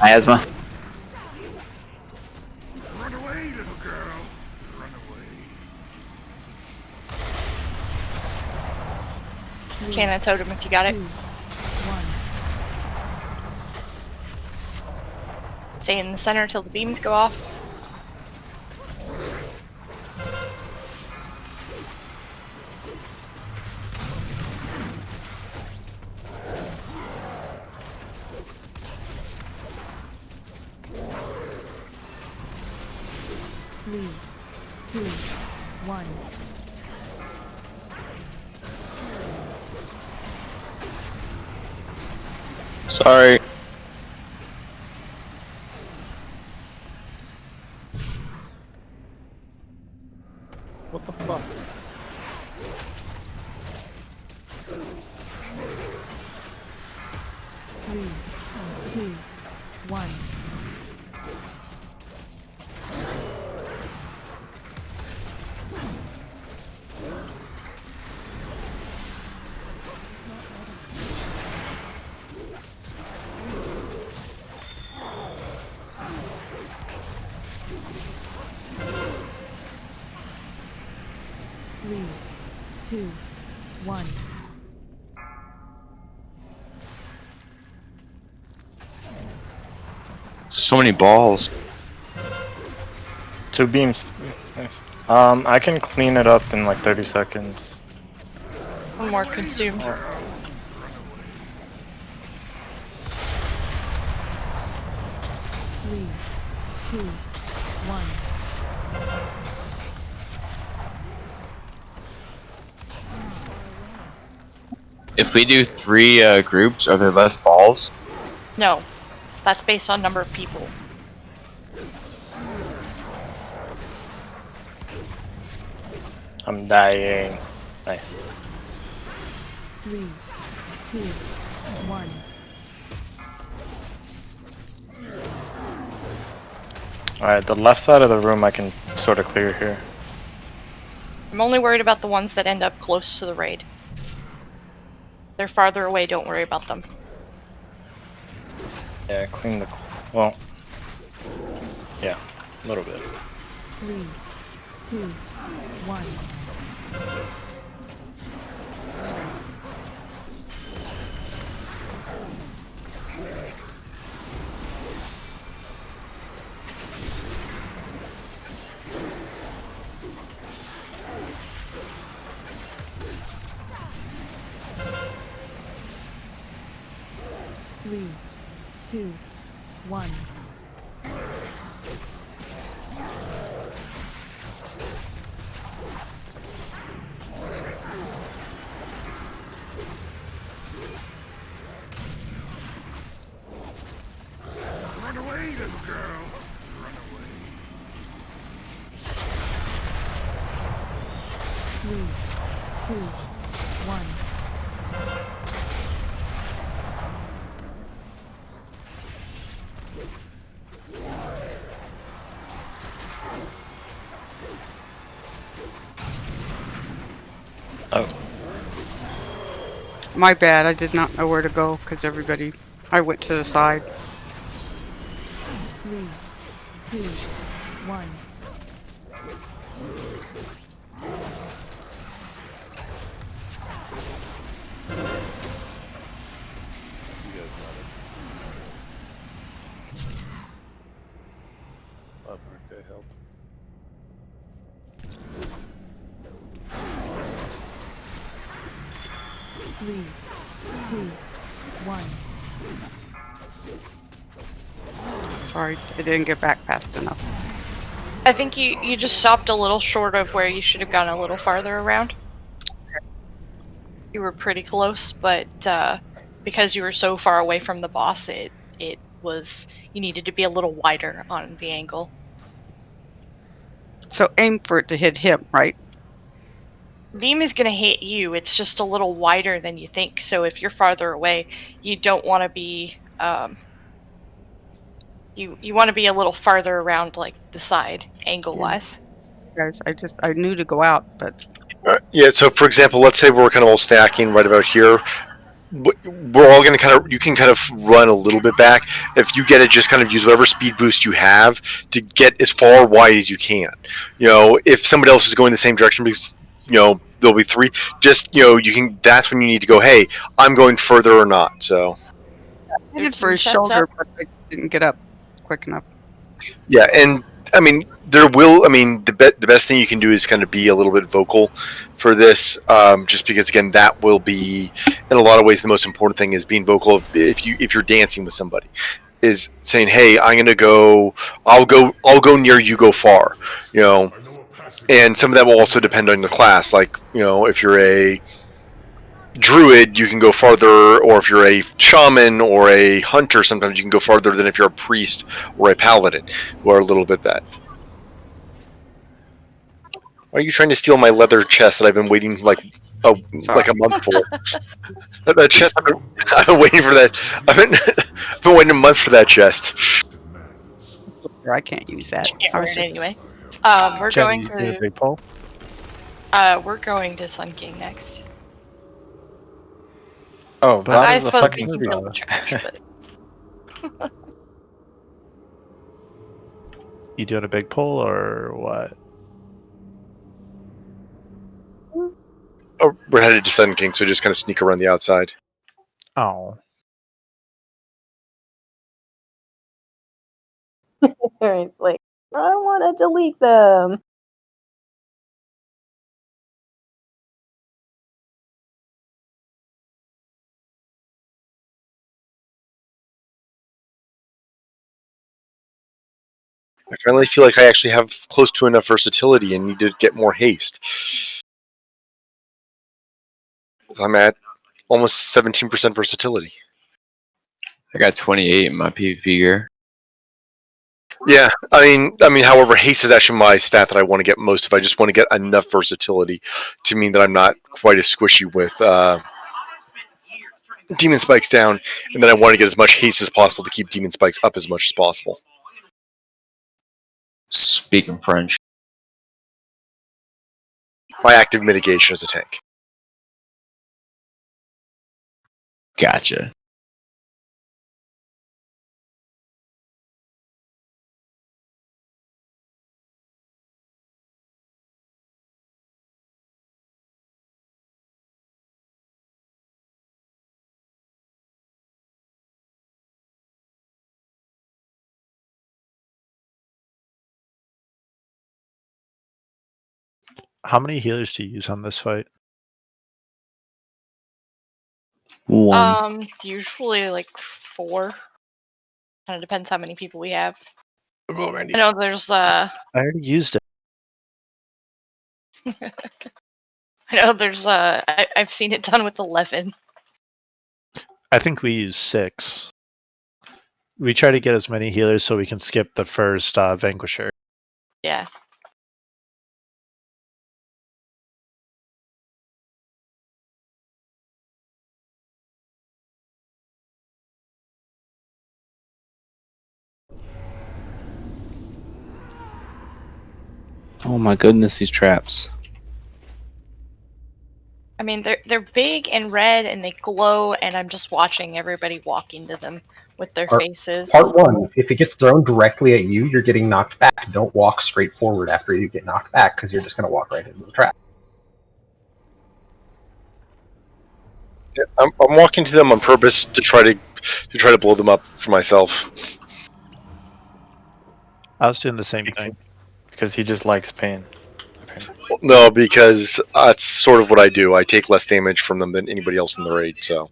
Miasma. Run away, little girl. Run away. Cannon totem if you got it. Stay in the center till the beams go off. Three, two, one. Sorry. What the fuck? Three, two, one. Three, two, one. So many balls. 2 beams. Nice. I can clean it up in like 30 seconds. One more consumed. Three, two, one. If we do 3 groups, are there less balls? No, that's based on number of people. I'm dying. Nice. Three, two, one. Alright, the left side of the room I can sort of clear here. I'm only worried about the ones that end up close to the raid. They're farther away, don't worry about them. Yeah, clean the... well... yeah, a little bit. 3, 2, 1. Three, two, one. Run away, little girl. Run away. 3, 2, 1. My bad. I did not know where to go because I went to the side. 3, 2, 1. You guys got it. Okay, help. Three, two, one. Sorry, I didn't get back fast enough. I think you just stopped a little short of where you should have gone a little farther around. You were pretty close, but because you were so far away from the boss, it was you needed to be a little wider on the angle. So aim for it to hit him, right? Beam is going to hit you. It's just a little wider than you think. So if you're farther away, you don't want to be you want to be a little farther around, like the side angle wise. Guys, I knew to go out, but Yeah. So, for example, let's say we're kind of all stacking right about here. We're all going to you can kind of run a little bit back. If you get it, just kind of use whatever speed boost you have to get as far wide as you can. You know, if somebody else is going the same direction, because, you know, there'll be three, just, you know, you can, that's when you need to go, hey, I'm going further or not. So, I did for his shoulder, but I just didn't get up quick enough. yeah. And I mean, the best thing you can do is kind of be a little bit vocal for this, just because, again, that will be, in a lot of ways, the most important thing is being vocal. If you're dancing with somebody, is saying, hey, I'll go near, you go far, you know. And some of that will also depend on the class. Like, you know, if you're a druid, you can go farther, or if you're a shaman or a hunter, sometimes you can go farther than if you're a priest or a paladin, who are a little bit that. Why are you trying to steal my leather chest that I've been waiting like a month for? That chest, I've been waiting for that. I've been waiting a month for that chest. I can't use that. Can't I wear was it just, anyway. We're Jen, going you did a to big pull. we're going to Sun King next. Oh, But Von I is the suppose fucking. we can kill the trash, but you doing a big pull or what? Oh, we're headed to Sun King, so just kind of sneak around the outside. Oh, It's like, I want to delete them. I finally feel like I actually have close to enough versatility and need to get more haste. I'm at almost 17% versatility. I got 28 in my PvP gear. Yeah, I mean, however, haste is actually my stat that I want to get most of. I just want to get enough versatility to mean that I'm not quite as squishy with demon spikes down, and then I want to get as much haste as possible to keep demon spikes up as much as possible. Speaking French. My active mitigation as a tank. Gotcha. how many healers do you use on this fight? One. Usually like 4. Kind of depends how many people we have. Go, Randy. I know there's I already used it. I've seen it done with 11. I think we use 6. We try to get as many healers so we can skip the first Vanquisher. Yeah. Oh my goodness, these traps. I mean, they're big and red and they glow, and I'm just watching everybody walk into them with their faces. Part 1, if it gets thrown directly at you, you're getting knocked back. Don't walk straight forward after you get knocked back, because you're just going to walk right into the trap. Yeah, I'm walking to them on purpose to try to blow them up for myself. I was doing the same thing. Because he just likes pain. No, because that's sort of what I do. I take less damage from them than anybody else in the raid, so.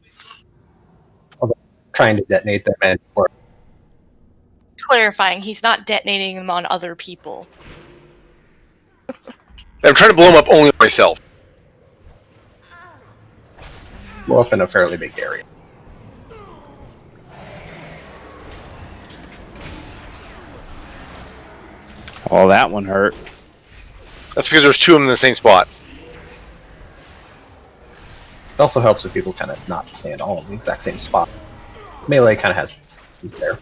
Trying to detonate them and or Clarifying, he's not detonating them on other people. I'm trying to blow them up only myself. blow up in a fairly big area. Oh, that one hurt. That's because there's 2 of them in the same spot. It also helps if people kind of not stand all in the exact same spot. Melee kind of has there.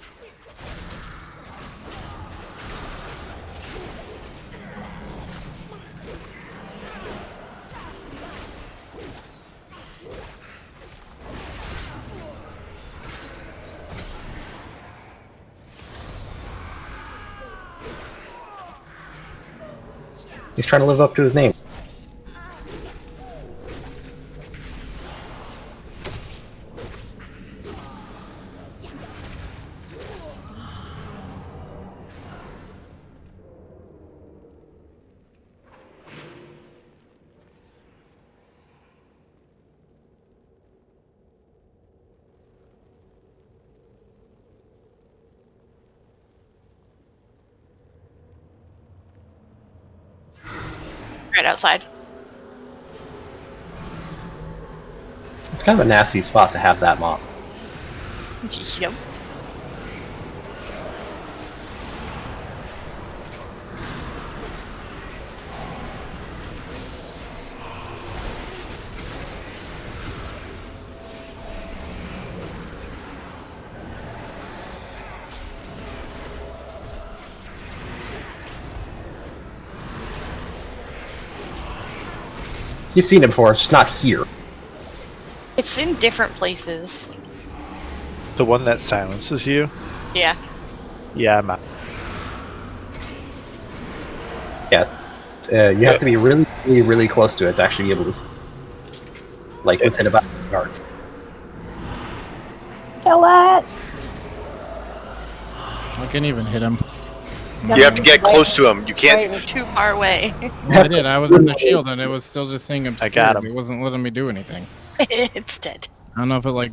He's trying to live up to his name. Right outside. It's kind of a nasty spot to have that mob. Yep. You've seen it before, it's just not here. It's in different places. The one that silences you? Yeah. Yeah, I'm out. Yeah. You have to be really, really, really close to it to actually be able to see. Like within about yards. Kill that! I can't even hit him. You have to get close to him. You can't. Right, too far away. Well, I did. I was in the shield and it was still just saying obscured. got him. It wasn't letting me do anything. It's dead. I don't know if it like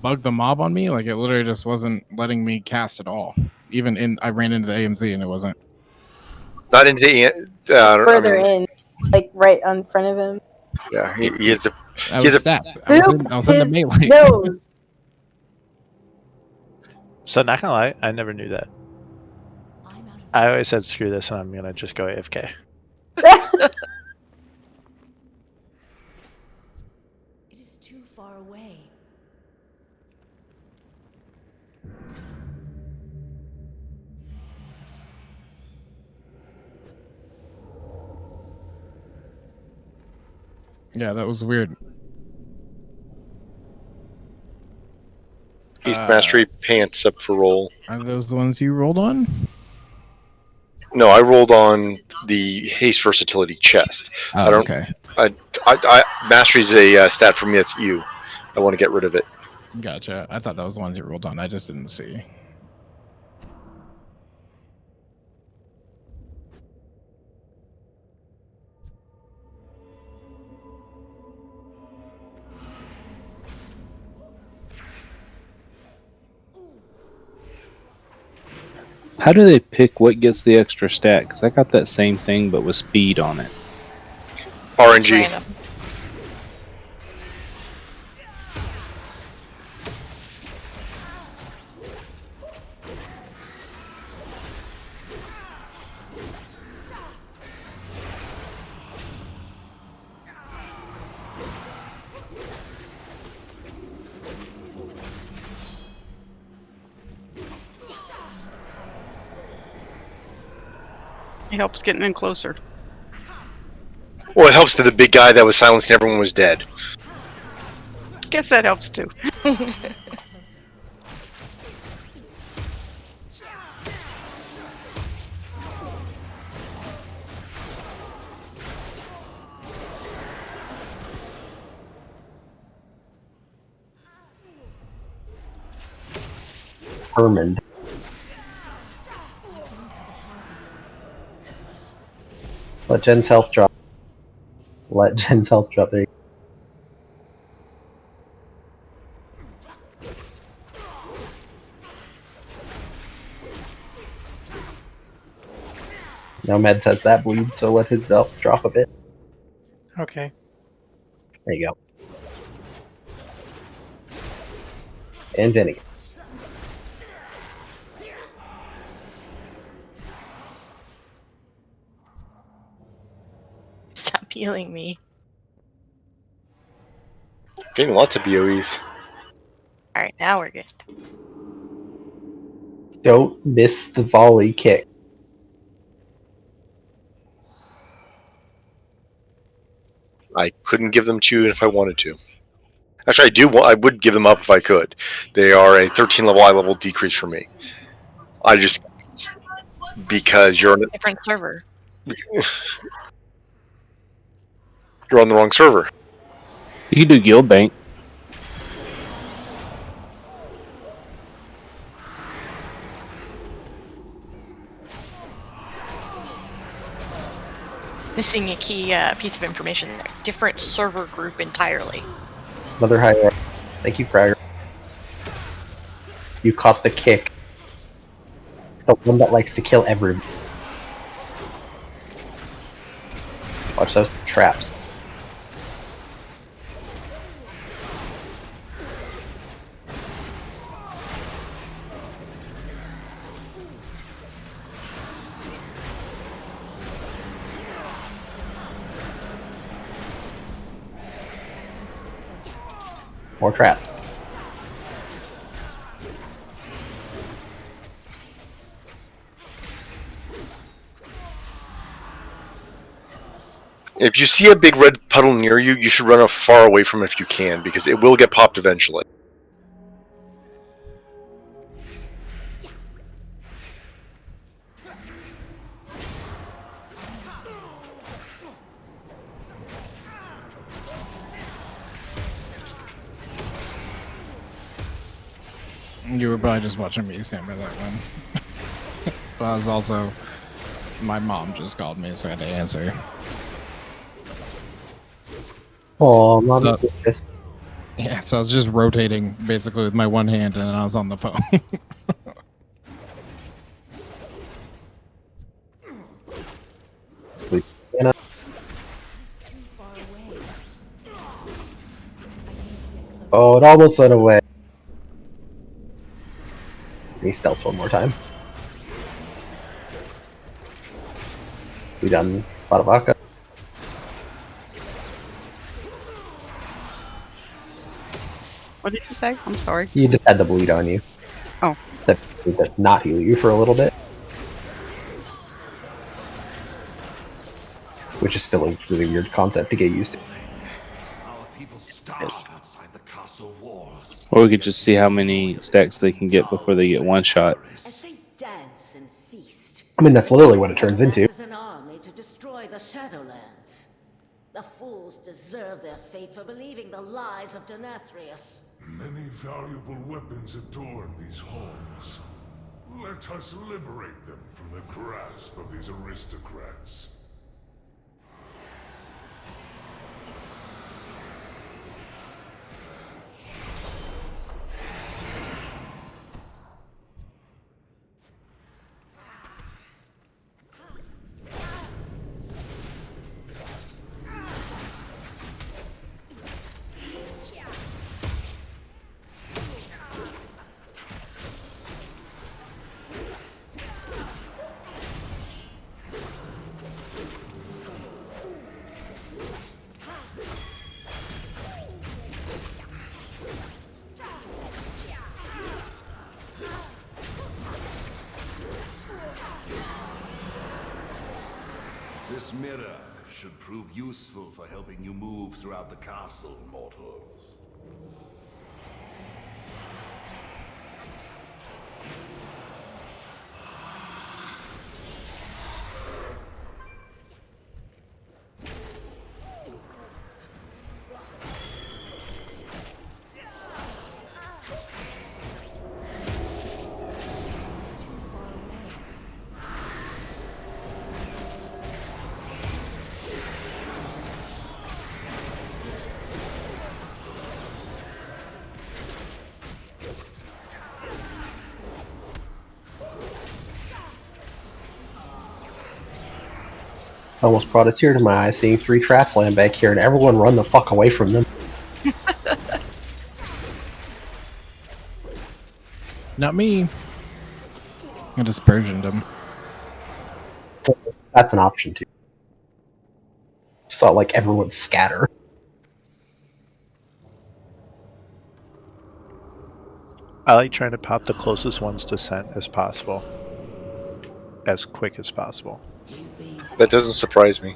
bugged the mob on me. Like it literally just wasn't letting me cast at all. Even I ran into the AMZ and it wasn't. Not into the. Further in, like right in front of him. Yeah, he has a. I He was has a. stabbed. I was in the melee. Nose. So not gonna lie, I never knew that. I always said screw this and I'm gonna just go AFK. It is too far away. Yeah, that was weird. East Mastery pants up for roll. Are those the ones you rolled on? No, I rolled on the haste versatility chest. Oh, I don't. okay. Mastery's a stat for me. That's you. I want to get rid of it. Gotcha. I thought that was the ones you rolled on. I just didn't see. How do they pick what gets the extra stat? Because I got that same thing, but with speed on it. RNG. It helps getting in closer. Well, it helps that the big guy that was silenced and everyone was dead. Guess that helps too. Herman. Let Jen's health drop. Let Jen's health drop. There you go. Now Med says that bleeds, so let his health drop a bit. Okay. There you go. And Jenny. Stop healing me. Getting lots of BOEs. Alright, now we're good. Don't miss the volley kick. I couldn't give them to you if I wanted to. Actually, I would give them up if I could. They are a 13 level eye level decrease for me. I just because you're Different server. you're on the wrong server. You can do Guild Bank. Missing a key piece of information there. Different server group entirely. Another high. Thank you, Fragger. You caught the kick. The one that likes to kill everyone. Watch those traps. More traps. If you see a big red puddle near you, you should run far away from it if you can, because it will get popped eventually. You were probably just watching me stand by that one. But I was also... My mom just called me, so I had to answer. Oh, mom. So, yeah, so I was just rotating basically with my one hand, and then I was on the phone. Oh, it almost went away. He stealths one more time. We done Baravaca. What did you say? I'm sorry. You just had the bleed on you. Oh. That not heal you for a little bit. Which is still a really weird concept to get used to. Or we could just see how many stacks they can get before they get one shot. As they dance and feast, I mean, that's literally what it turns into. as an army to destroy the Shadowlands. The fools deserve their fate for believing the lies of Nathria. Many valuable weapons adorn these halls. Let us liberate them from the grasp of these aristocrats. This mirror should prove useful for helping you move throughout the castle, mortals. I almost brought a tear to my eye seeing 3 traps land back here and everyone run the fuck away from them. Not me. I dispersioned him. That's an option too. It's not like everyone scatter. I like trying to pop the closest ones to scent as possible, as quick as possible. That doesn't surprise me.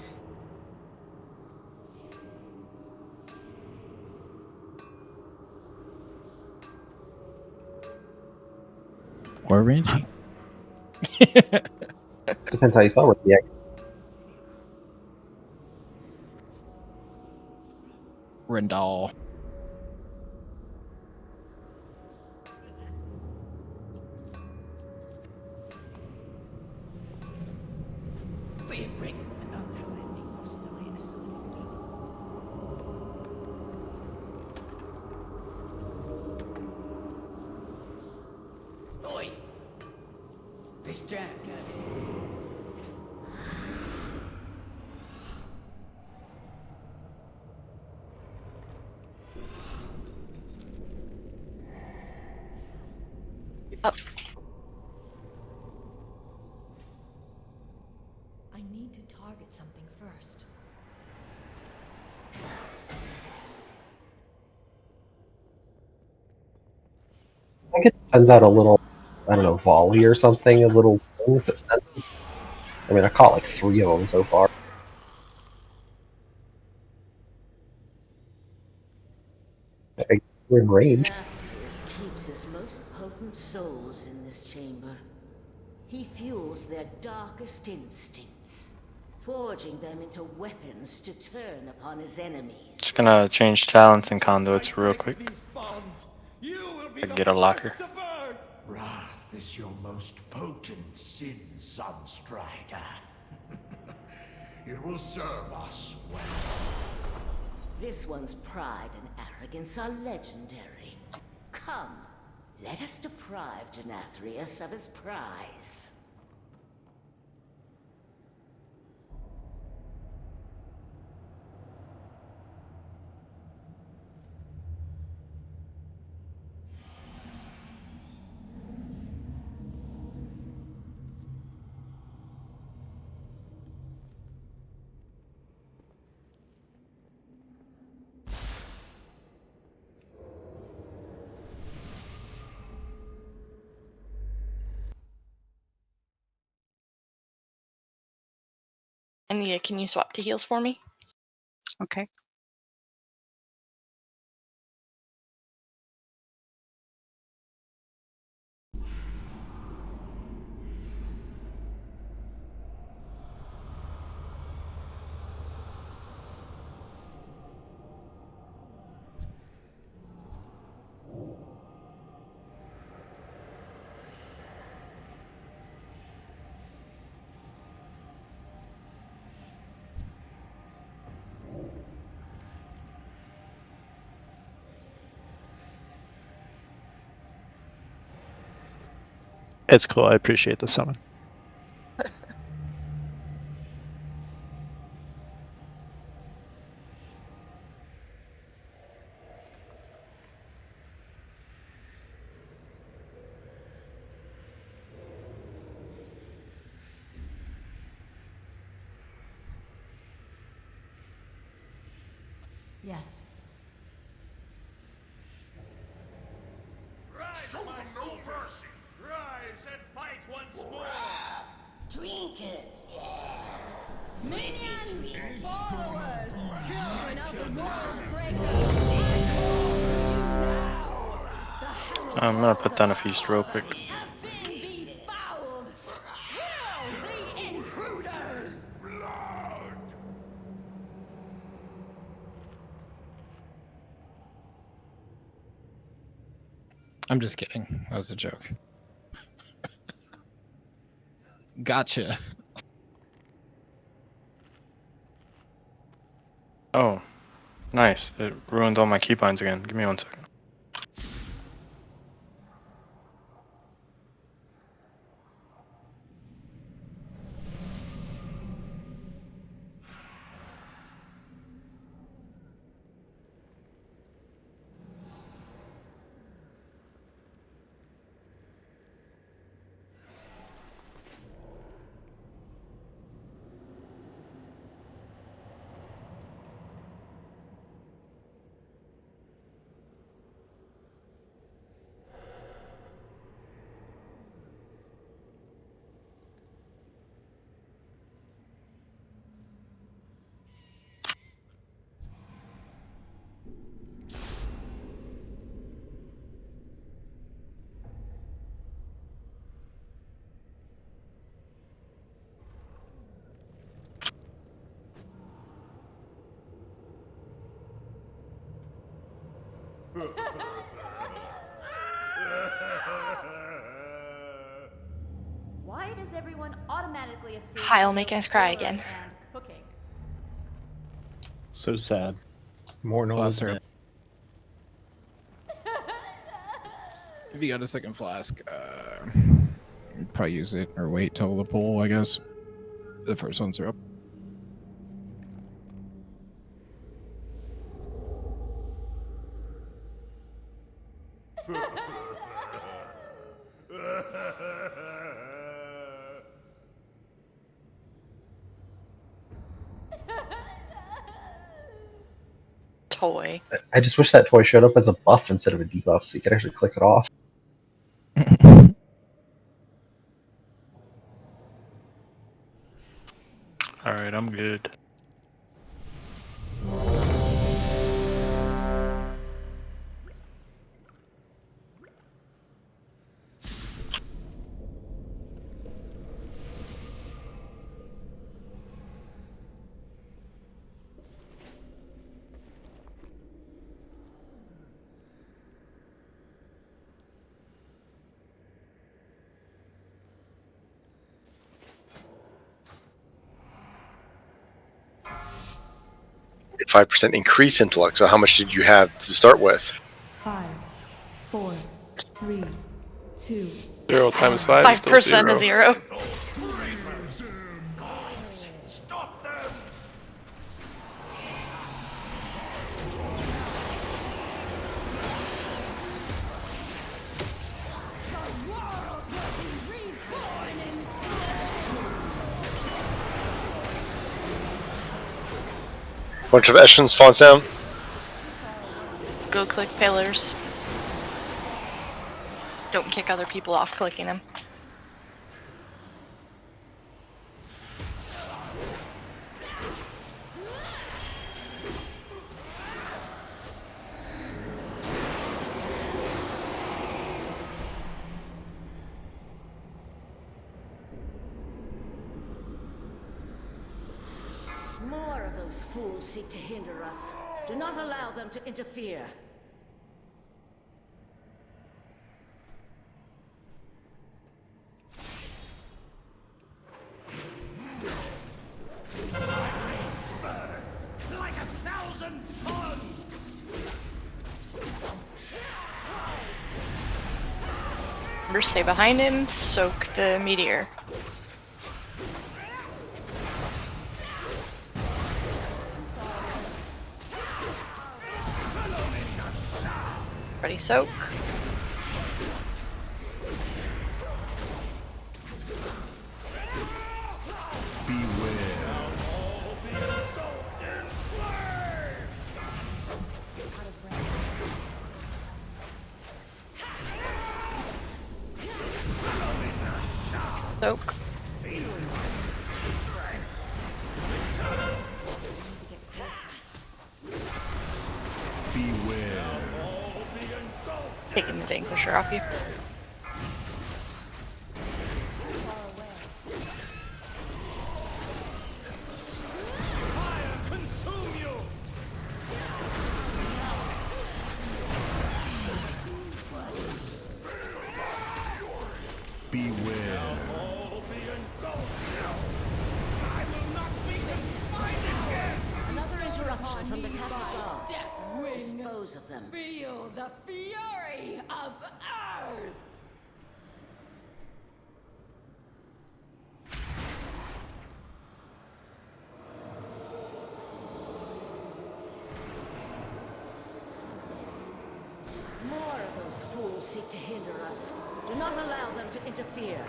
Or ranging. Depends how you spell it. Yeah. Rendall. Oi! This jazz gonna be. I need to target something first. I think it sends out a little, I don't know, volley or something, a little thing that sends. I mean, I caught like 3 of them so far. We're in range. Nathrius keeps his most potent souls in this chamber. He fuels their darkest instincts, forging them into weapons to turn upon his enemies. Just gonna change talents and conduits real quick. Get a locker. Wrath is your most potent sin, Sunstrider. It will serve us well. This one's pride and arrogance are legendary. Come, let us deprive Nathrius of his prize. Anita, can you swap to heals for me? Okay. It's cool. I appreciate the summon. Yes. Rise, Show my them no soldiers! mercy! Rise and fight once more! Trinkets, yes. Minions, followers, children of the world breaker, I call to you now. The hallowed I'm gonna put halls down a of feast real quick. have been befouled. Kill the intruders. I'm just kidding. That was a joke. Gotcha. Oh, nice. It ruined all my keybinds again. Give me 1 second. Why does everyone automatically assume Kael I making know us cry horror again. and cooking? So sad. More Flask knowledge syrup. than If you got a second flask, probably use it or wait till the pull, I guess. The first one's up. Toy. I just wish that toy showed up as a buff instead of a debuff, so you could actually click it off. Alright, I'm good. At 5% increase intellect. So how much did you have to start with? 5, 4, 3, 2. 0 times 5 is still 5% is 0. 0. Stop them! Bunch of echelons falls down. Go click pillars. Don't kick other people off clicking them. More of those fools seek to hinder us. Do not allow them to interfere. Like 1,000 suns! Remember, stay behind him, soak the meteor. Ready, soak. Soak. Taking the Vanquisher off you. Beware. Another interruption from the castle guard. Dispose of them. Feel the fury of Earth! More of those fools seek to hinder us. Do not allow them to interfere.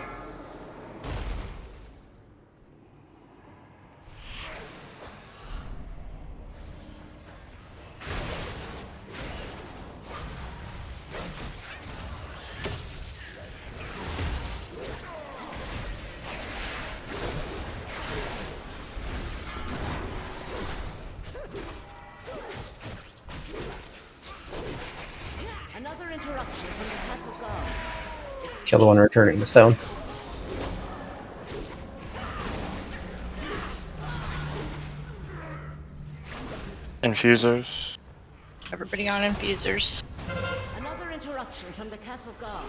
Another interruption from the castle guard. Kill the one returning the stone. Infusers. Everybody on infusers. Another interruption from the castle guard.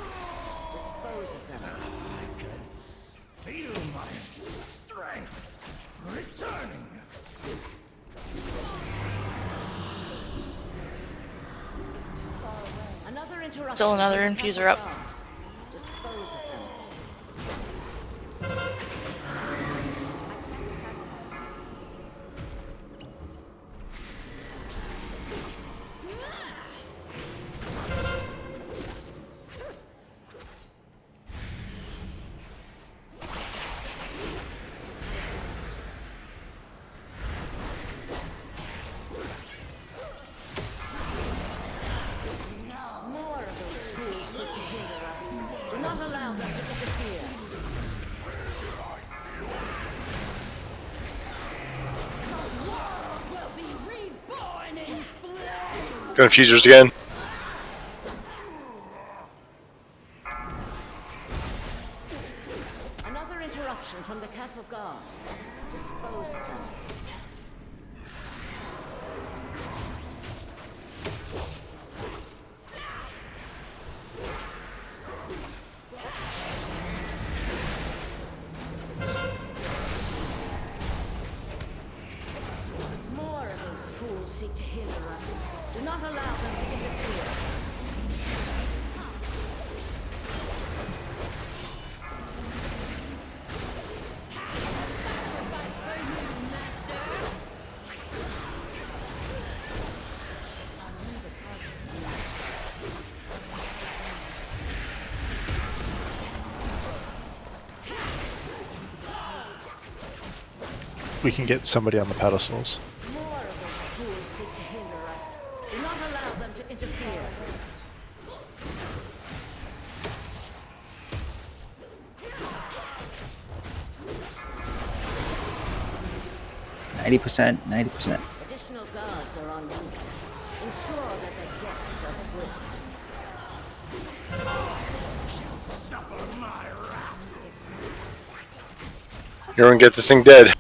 Dispose of them. Feel my strength returning. Another interruption. Still another from the castle infuser up. guard. Dispose of them. More of those fools seek to hinder us. Do not allow them to interfere. The world will be reborn in flame! Confusers again. Another interruption from the castle guard. Dispose of them. More of those fools seek to hinder us. Do not allow them to interfere. We can get somebody on the pedestals. More of those fools seek to hinder us. Do not allow them to interfere. 90%, 90%. Additional guards are on route. Ensure that their deaths are swift. She'll suffer my wrath. Everyone get this thing dead.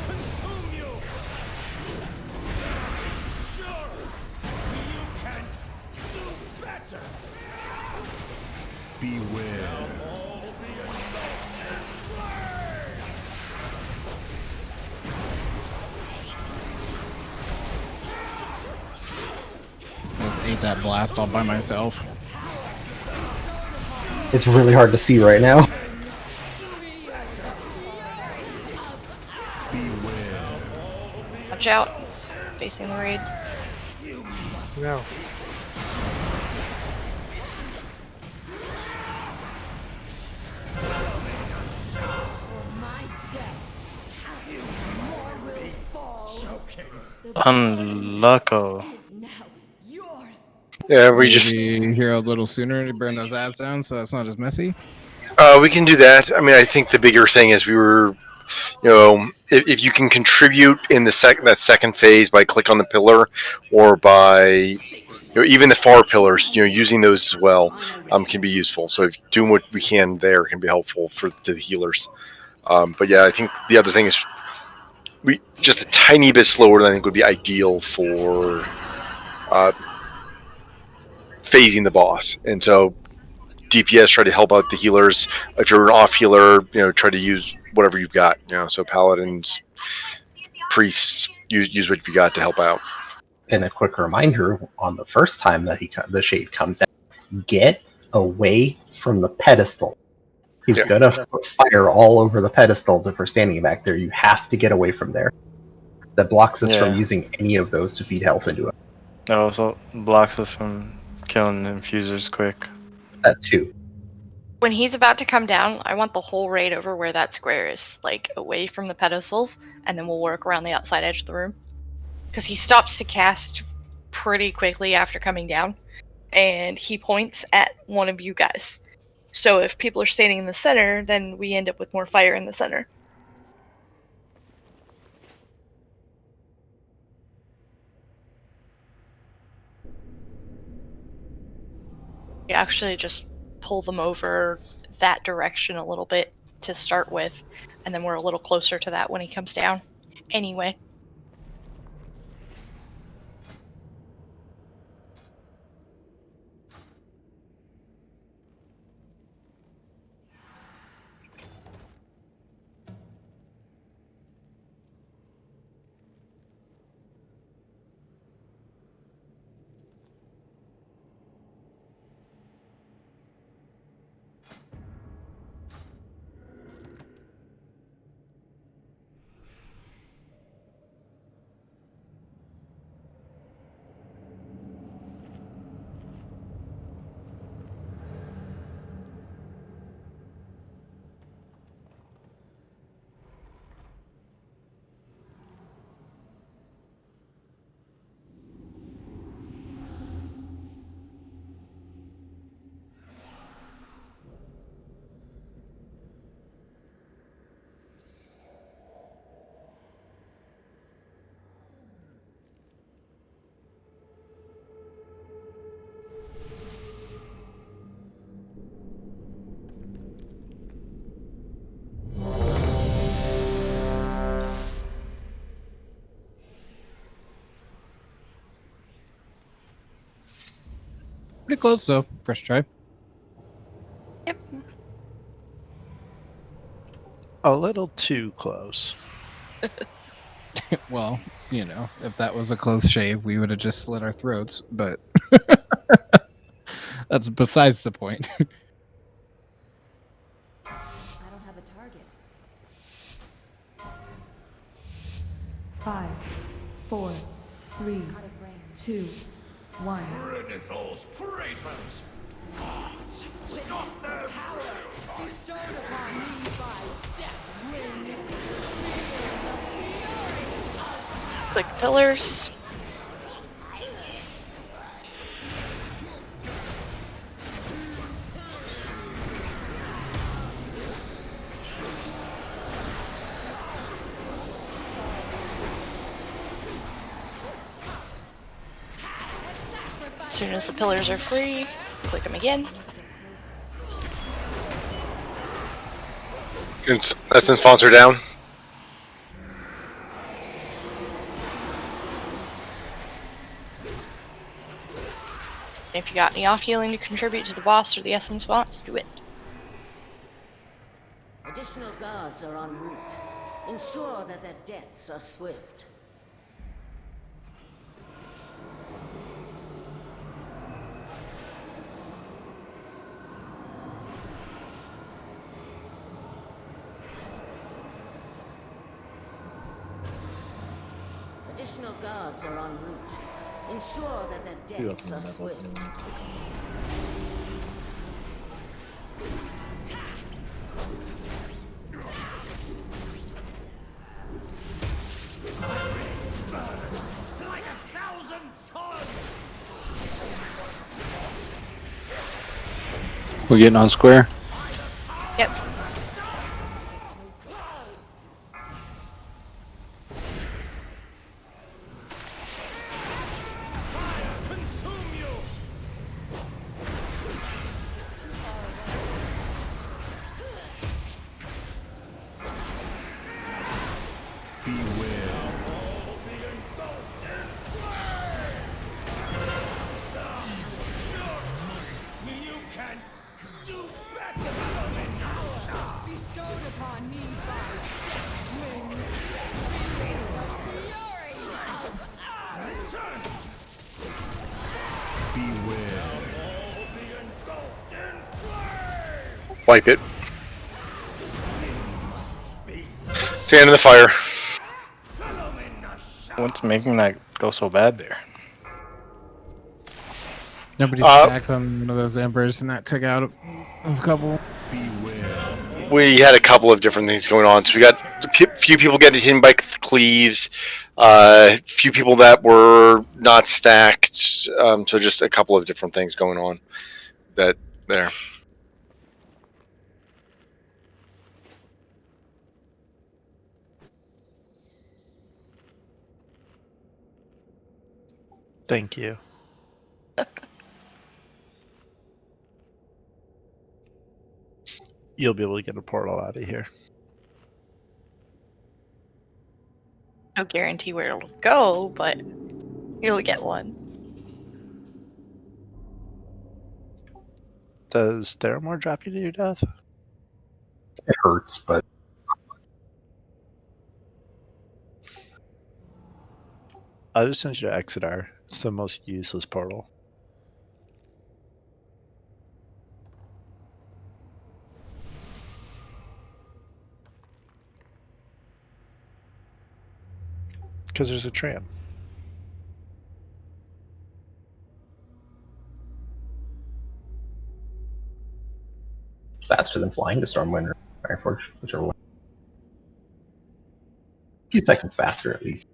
Consume you. Sure, you can do better. Beware. I just ate that blast all by myself. It's really hard to see right now. Watch out, he's facing the raid. No. Unlucko. Is now yours. Yeah, we Maybe just here a little sooner to burn those ads down, so it's not as messy. we can do that. I mean, I think the bigger thing is we were, if you can contribute in the that second phase by click on the pillar, or by even the far pillars, using those as well can be useful. So if doing what we can there can be helpful to the healers. But yeah, I think the other thing is we just a tiny bit slower than I think would be ideal for phasing the boss. And so DPS try to help out the healers. If you're an off healer, try to use whatever you've got. So paladins, priests, use what you got to help out. And a quick reminder on the first time that the shade comes down, get away from the pedestal. He's Yeah. gonna put fire all over the pedestals if we're standing back there. You have to get away from there. That blocks us from Yeah. using any of those to feed health into it. It also blocks us from killing infusers quick. That too. When he's about to come down, I want the whole raid over where that square is, like away from the pedestals, and then we'll work around the outside edge of the room. Because he stops to cast pretty quickly after coming down, and he points at one of you guys. So if people are standing in the center, then we end up with more fire in the center. We actually just pull them over that direction a little bit to start with, and then we're a little closer to that when he comes down. Anyway. Pretty close, though. First try. Yep. A little too close. Well, if that was a close shave, we would have just slit our throats, but that's besides the point. I don't have a target. 5, 4, 3, 2, 1. Ridicles, traitors! Gods, stop them! Power bestowed upon me by Deathwind. Click pillars. As soon as the pillars are free, click them again. That's in sponsor down. If you got any off healing to contribute to the boss or the essence bots, do it. Additional guards are en route. Ensure that their deaths are swift. Additional guards are en route. Ensure that their deaths are swift. Like 1,000 suns! We're getting on square. Yep. Bestowed upon me by six winds. The fury of Wipe it. Stand in the fire. What's making that go so bad there? Nobody stacked on one of those embers, and that took out a couple. We had a couple of different things going on. So we got a few people getting hit by cleaves, few people that were not stacked. So just a couple of different things going on. That there. Thank you. You'll be able to get a portal out of here. No guarantee where it'll go, but you'll get one. Does Theramore drop you to your death? It hurts, but I'll just send you to Exeter. It's the most useless portal. Because there's a tram. it's faster than flying to Stormwind or Fireforge, whichever one. A few seconds faster, at least.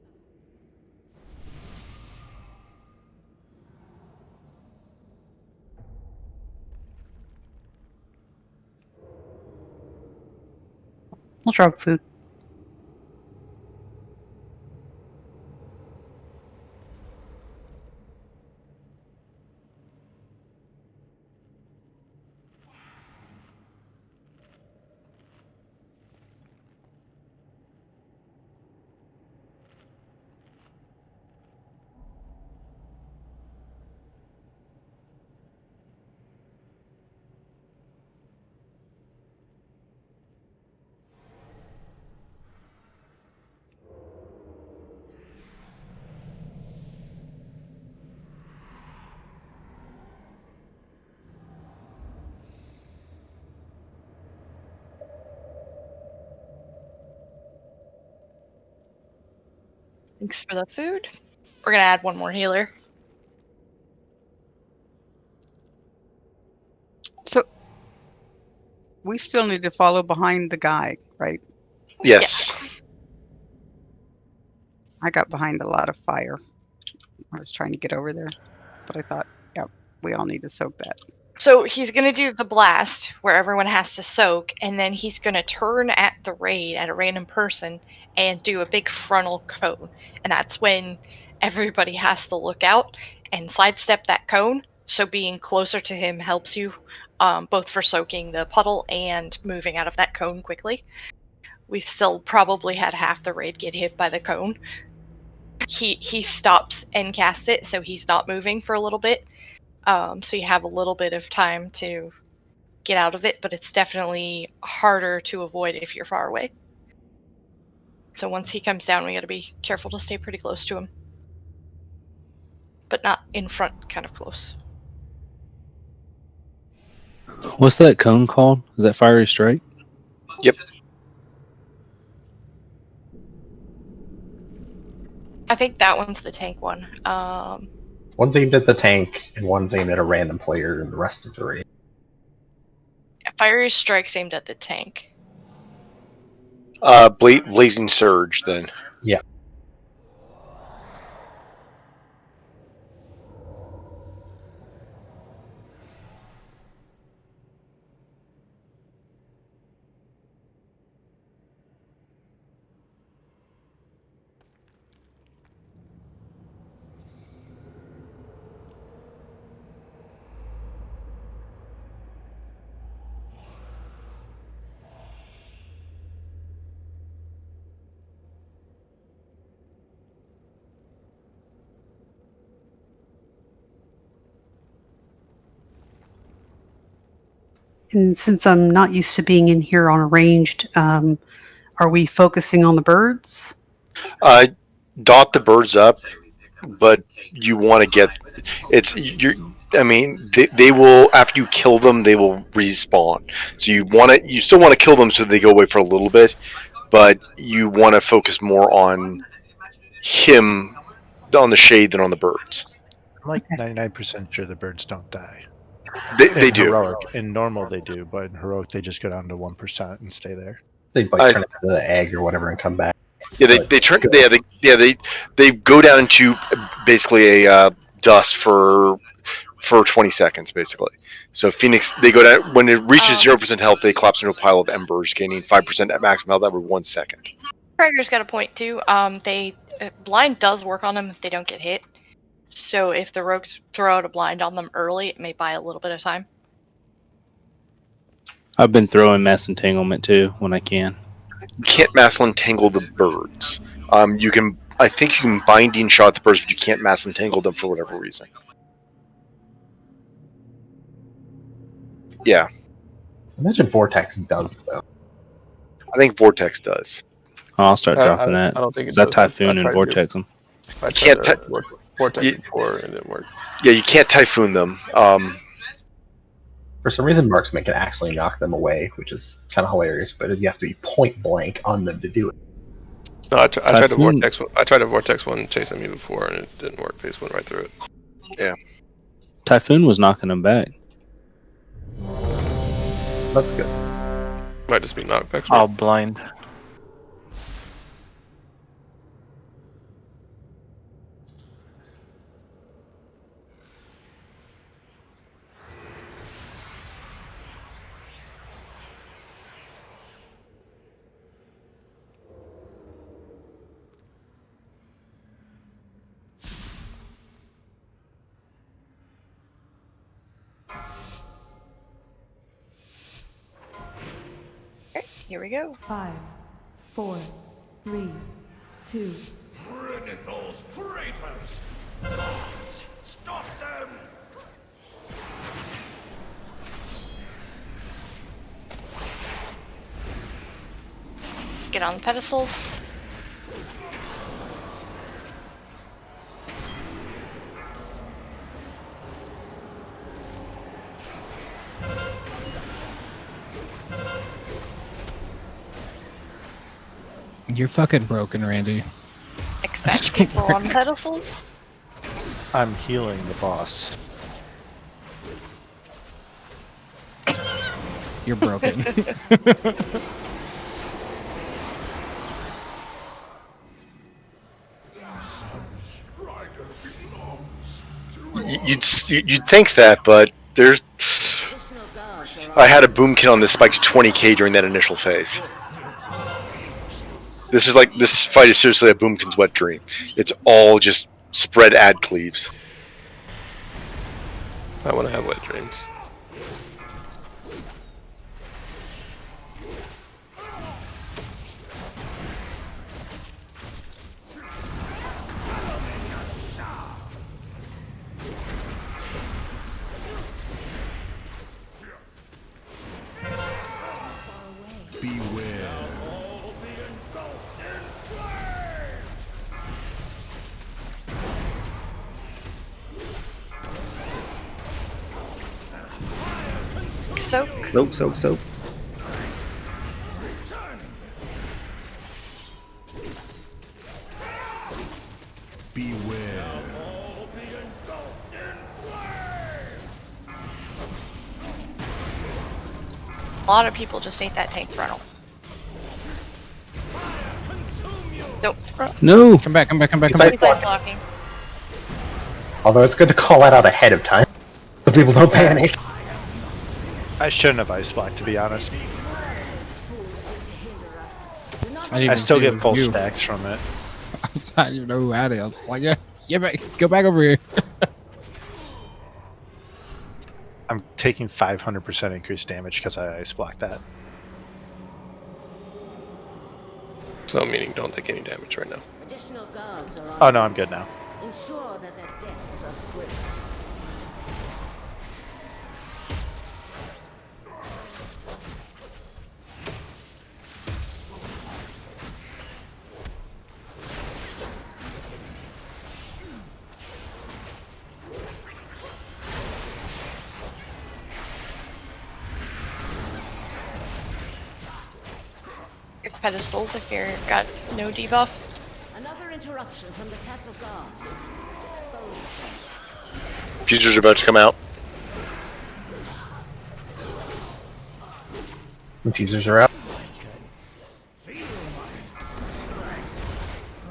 We'll drop food. Thanks for the food. We're gonna add one more healer. So we still need to follow behind the guy, right? Yes. I got behind a lot of fire. I was trying to get over there, but I thought, yeah, we all need to soak that. So he's gonna do the blast where everyone has to soak, and then he's gonna turn at the raid at a random person and do a big frontal cone. And that's when everybody has to look out and sidestep that cone. So being closer to him helps you, both for soaking the puddle and moving out of that cone quickly. We still probably had half the raid get hit by the cone. He stops and casts it, so he's not moving for a little bit. So you have a little bit of time to get out of it, but it's definitely harder to avoid if you're far away. So once he comes down, we gotta be careful to stay pretty close to him. But not in front, kind of close. What's that cone called? Is that Fiery Strike? Yep. I think that one's the tank one. One's aimed at the tank, and one's aimed at a random player, and the rest of the raid. Fiery Strike's aimed at the tank. Blazing Surge, then. Yeah. And since I'm not used to being in here on a ranged, are we focusing on the birds? Dot the birds up, but you want to get it's you're. I mean, they will after you kill them, they will respawn. So you still want to kill them so they go away for a little bit, but you want to focus more on him, on the shade than on the birds. I'm like 99% sure the birds don't die. They do. Heroic. In normal, they do, but in heroic, they just go down to 1% and stay there. They like turn into the egg or whatever and come back. Yeah, they turn. They go down into basically a dust for 20 seconds, basically. So Phoenix, they go down when it reaches 0% health. They collapse into a pile of embers, gaining 5% at maximum health every 1 second. Krager's got a point too. Blind does work on them if they don't get hit. So if the rogues throw out a blind on them early, it may buy a little bit of time. I've been throwing mass entanglement too when I can. You can't mass entangle the birds. You can. I think you can binding shot the birds, but you can't mass entangle them for whatever reason. Yeah. Imagine Vortex does though. I think Vortex does. I'll start dropping that. I don't think it That does. Typhoon and Vortex them. You can't Vortex before and it didn't work. Yeah, you can't Typhoon them. For some reason, Marks can actually knock them away, which is kind of hilarious. But you have to be point blank on them to do it. No, I tried to vortex. I tried to vortex one chasing me before and it didn't work. They just went right through it. Yeah. Typhoon was knocking them back. That's good. Might just be knockback. I'll blind. Here we go. 5, 4, 3, 2. Those traitors! Stop them! Get on the pedestals. You're fucking broken, Randy. Expect people on pedestals. I'm healing the boss. You're broken. You'd think that, but there's. I had a boomkin on this spike to 20k during that initial phase. This fight is seriously a boomkin's wet dream. It's all just spread ad cleaves. I want to have wet dreams. Beware. Soak. Soak. Beware. A lot of people just ate that tank frontal. Nope. No. Come back. Somebody's blocking. Although it's good to call that out ahead of time, so people don't panic. I shouldn't have ice blocked, to be honest. I I still get full you. stacks from it. I didn't even know who had it. I was just like, yeah, go back over here. I'm taking 500% increased damage because I ice blocked that. So meaning don't take any damage right now. Additional guards are on. Oh no, I'm good now. Ensure that their deaths are swift. pedestals if you're got no debuff. Another interruption from the castle guard. Dispose Fusers are about to come out. Infusers are out.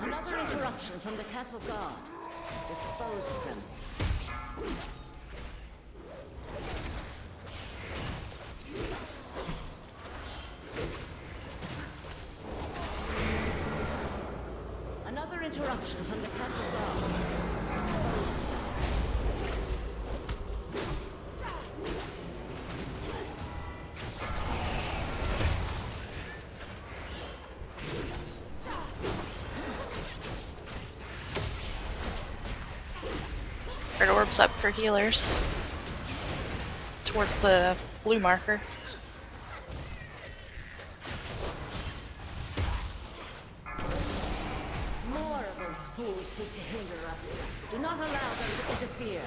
Another interruption from the castle guard. Dispose of them. Another interruption from the castle guard. Dispose of them. Red orbs up for healers. Towards the blue marker. More of those fools seek to hinder us. Do not allow them to interfere.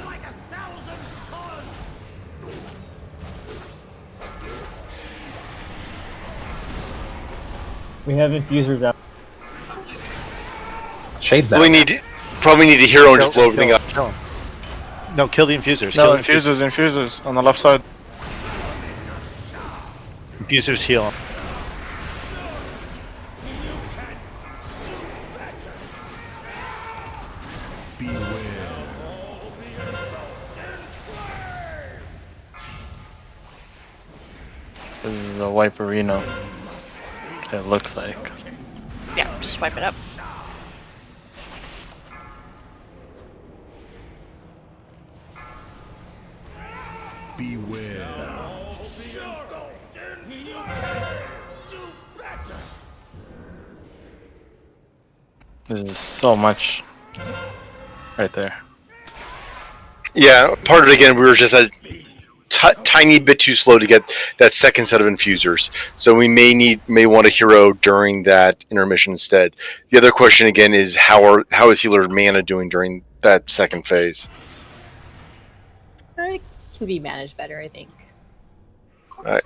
Like 1,000 suns! We have infusers out. Shades out. Probably need a hero and Kill- just blow everything kill- up. kill 'em. No, kill the infusers. No, kill the infusers on the left side. Infusers heal 'em. This is a wipe arena. It looks like. Yeah, just wipe it up. Beware. There's so much right there. Yeah, part of it again, we were just a tiny bit too slow to get that second set of infusers. So we may want a hero during that intermission instead. The other question again is how is healer mana doing during that second phase? It can be managed better, I think.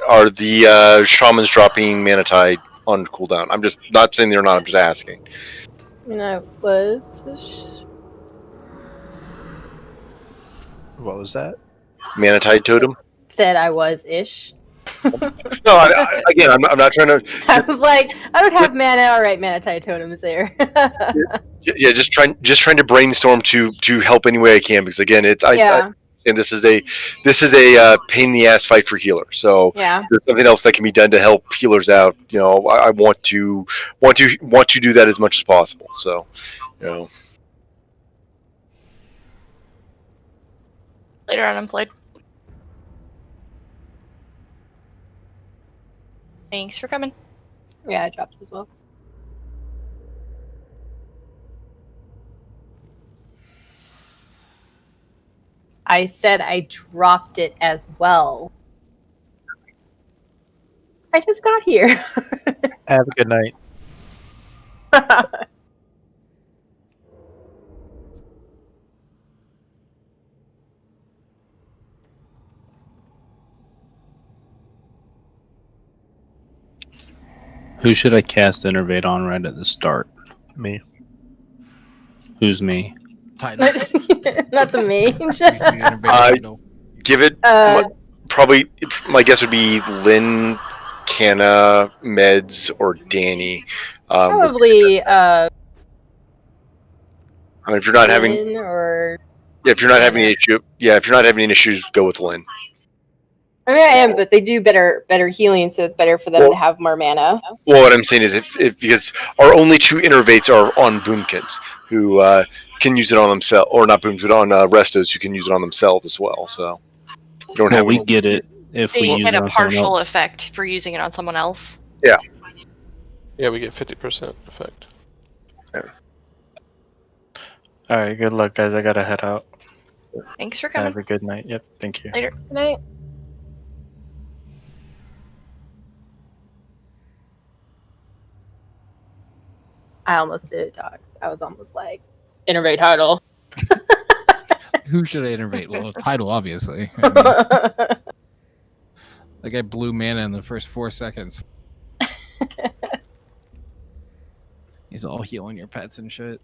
Are the shamans dropping mana tide on cooldown? I'm just not saying they're not. I'm just asking. I mean, I was. What was that? Mana tide totem? Said I was ish. No, again, I'm not trying to. I was like, I don't have mana. All right, mana tide totem is there. Yeah, just trying to brainstorm to help any way I can, because again, and this is a pain in the ass fight for healers. So Yeah. there's something else that can be done to help healers out. You know, I want to do that as much as possible. So, you know. Later on unemployed. Thanks for coming. Yeah, I dropped as well. I said I dropped it as well. I just got here. Have a good night. Who should I cast Innervate on right at the start? Me. Who's me? Not the mage. Give it probably. My guess would be Lynn, Canna, Meds, or Danny. Probably I mean, if you're not having, Lynn or if you're not having any issue, if you're not having any issues, go with Lynn. I mean, I am, but they do better healing, so it's better for them to have more mana. Well, what I'm saying is, if because our only two innervates are on Boomkins, who can use it on themselves, or not Booms, but on Restos, who can use it on themselves as well. So you don't have. We get it if we They use get it a on someone partial else. effect for using it on someone else. Yeah. Yeah, we get 50% effect. Alright, good luck, guys. I gotta head out. Thanks for coming. Have a good night. Yep, thank you. Later. Good night. I almost did it, dogs. I was almost like, innervate title. Who should I innervate? Well, title, obviously. I mean, like I blew mana in the first 4 seconds. He's all healing your pets and shit.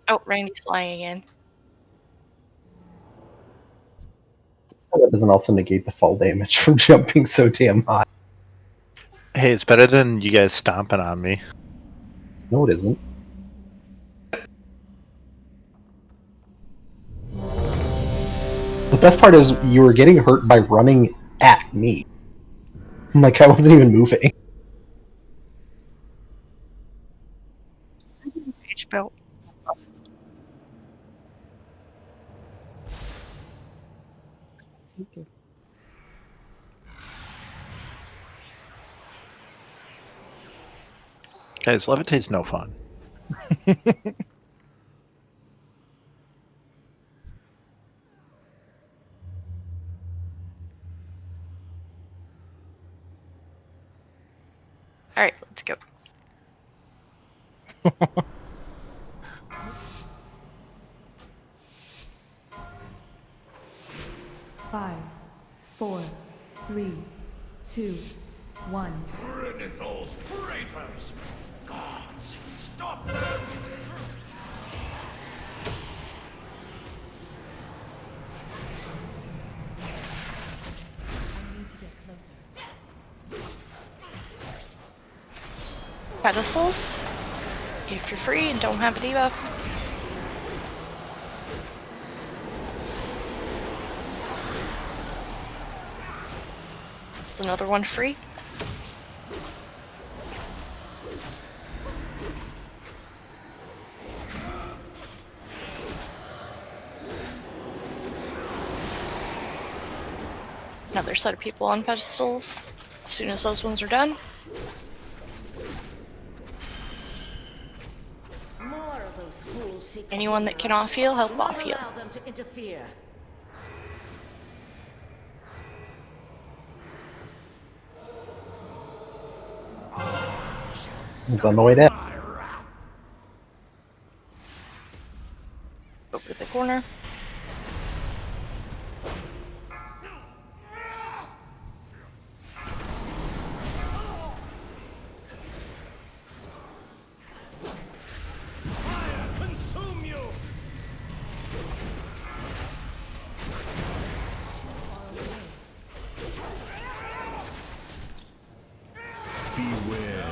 Oh, Randy's flying again. That doesn't also negate the fall damage from jumping so damn high. Hey, it's better than you guys stomping on me. No, it isn't. The best part is you were getting hurt by running at me. Like I wasn't even moving. Page belt. Thank you. Guys, levitate's no fun. All right, let's go. Five, 4, 3, 2, 1. Rid those traitors! Gods, stop them! I need to get closer. Pedestals. If you're free and don't have a debuff. There's another one free. Another set of people on pedestals. As soon as those ones are done. More of those fools seek to Anyone that hinder can us. off heal, help Do not off heal. allow them to interfere. It's on the way down. Over to the corner. Consume you! Beware.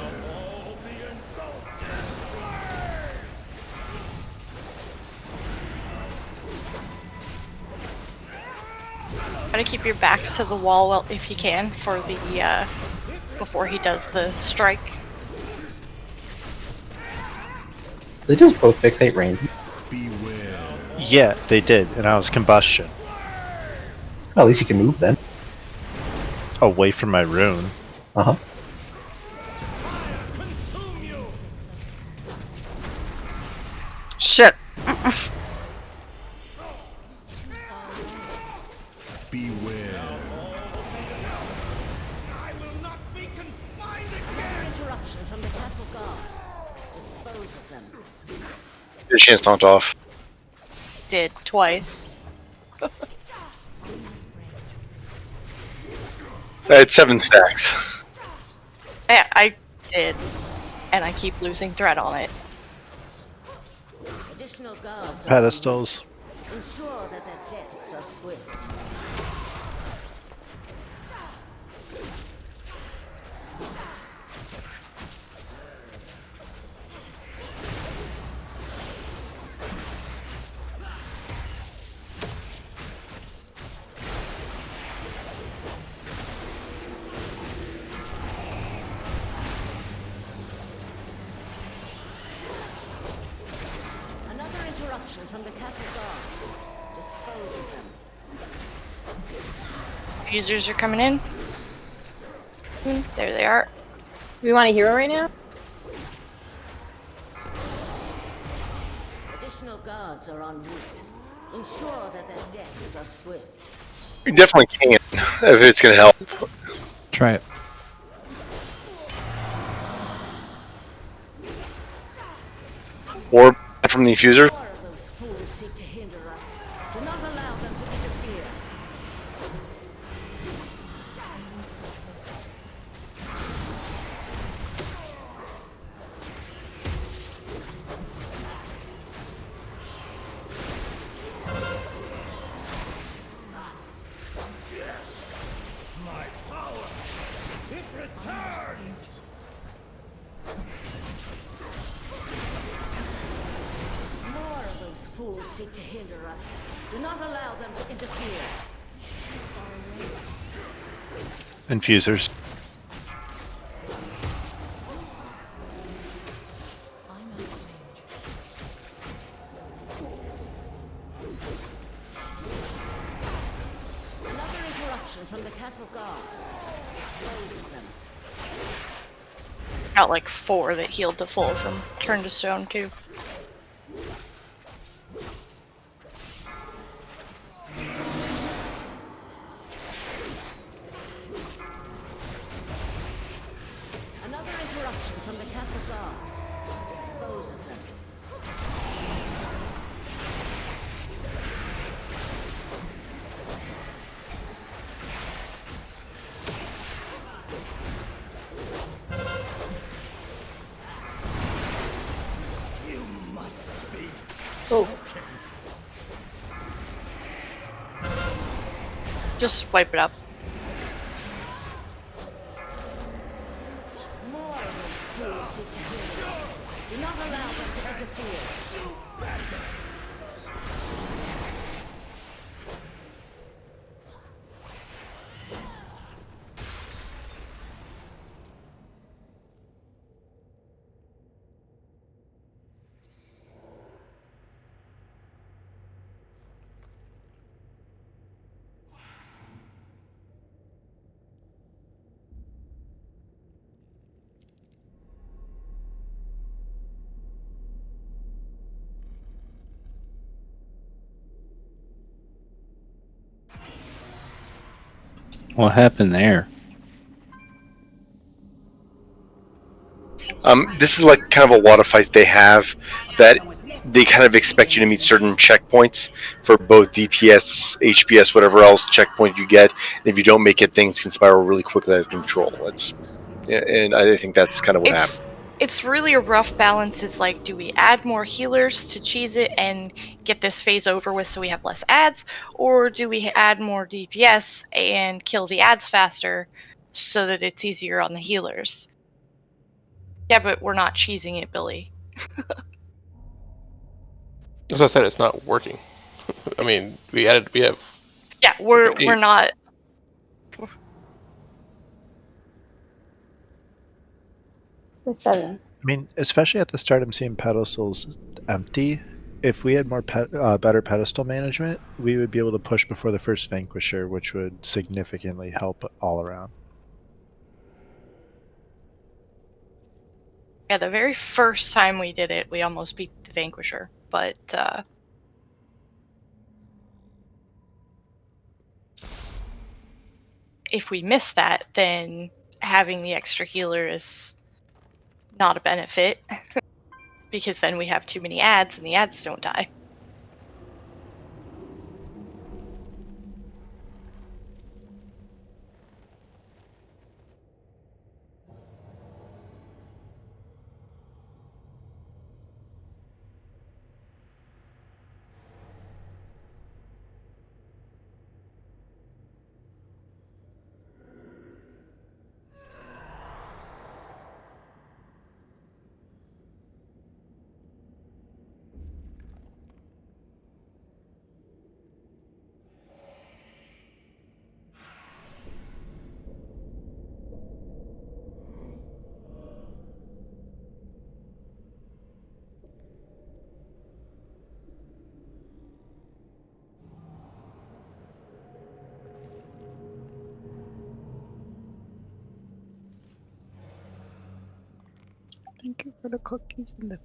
Try to keep your back to the wall well, if you can for the before he does the strike. They just both fixate range. Beware. Yeah, they did, and I was combustion. Well, at least you can move then. Away from my rune. Uh-huh. Shit. Beware. Interruption from the castle guards. Dispose of them. Your chance knocked off. Did twice. I had 7 stacks. Yeah, I did. And I keep losing thread on it. Additional guards. Pedestals. Ensure that their deaths are swift. Another interruption from the castle guard. Dispose of them. Fusers are coming in. There they are. Do we want a hero right now? Additional guards are en route. Ensure that their deaths are swift. You definitely can, if it's going to help. Try it. Or from the infuser. More of those fools seek to hinder us. Do not allow them to interfere. Yes! My power! It returns! More of those fools seek to hinder us. Do not allow them to interfere. Infusers. Another interruption from the castle guard. Dispose of them. Got like 4 that healed to full from Turn to Stone too. Another interruption from the castle guard. Dispose of them. You must be Oh. Just wipe it up. More of those fools seek to hinder us. Do not allow them to interfere. What happened there? This is like kind of a water fight they have that they kind of expect you to meet certain checkpoints for both DPS, HPS, whatever else checkpoint you get. And if you don't make it, things can spiral really quickly out of control. And I think that's kind of what happened. It's really a rough balance. Is like, do we add more healers to cheese it and get this phase over with so we have less ads, or do we add more DPS and kill the ads faster so that it's easier on the healers? Yeah, but we're not cheesing it, Billy. As I said, it's not working. I mean, we have. Yeah, we're not. Seven. I mean, especially at the start, I'm seeing pedestals empty. If we had more better pedestal management, we would be able to push before the first Vanquisher, which would significantly help all around. Yeah, the very first time we did it, we almost beat the Vanquisher, but if we miss that, then having the extra healer is not a benefit because then we have too many ads and the ads don't die. Thank you for the cookies and the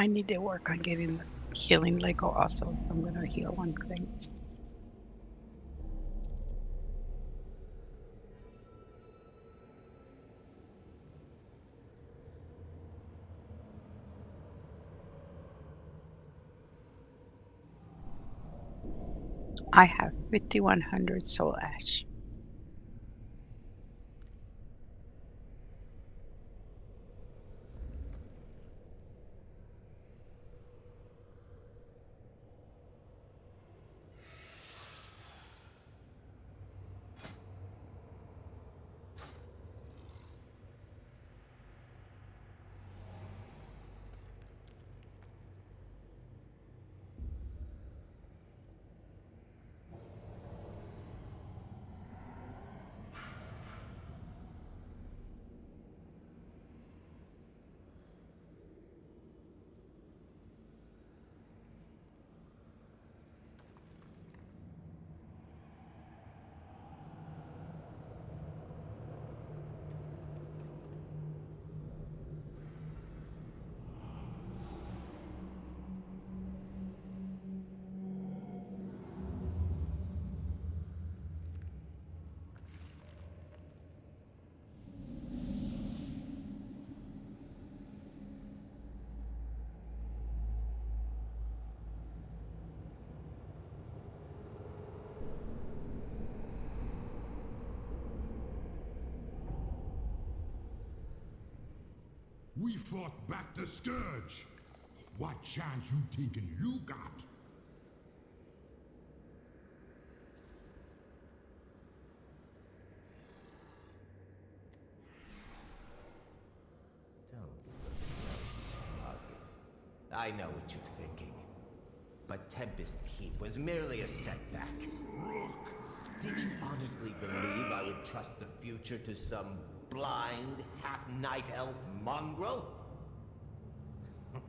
I need to work on getting the healing Lego also. I'm going to heal on things. I have 5,100 soul ash. We fought back the Scourge. What chance you thinking you got? Don't look so smug. I know what you're thinking. But Tempest Keep was merely a setback. Did you honestly believe I would trust the future to some blind, half-night elf mongrel?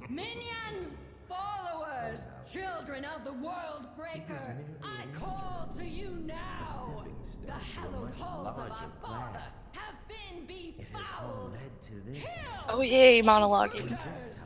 Minions! Followers! Children of the World Breaker! I call to you now! The hallowed halls of our father have been befouled! Led to this. Oh yay, monologuing. This time.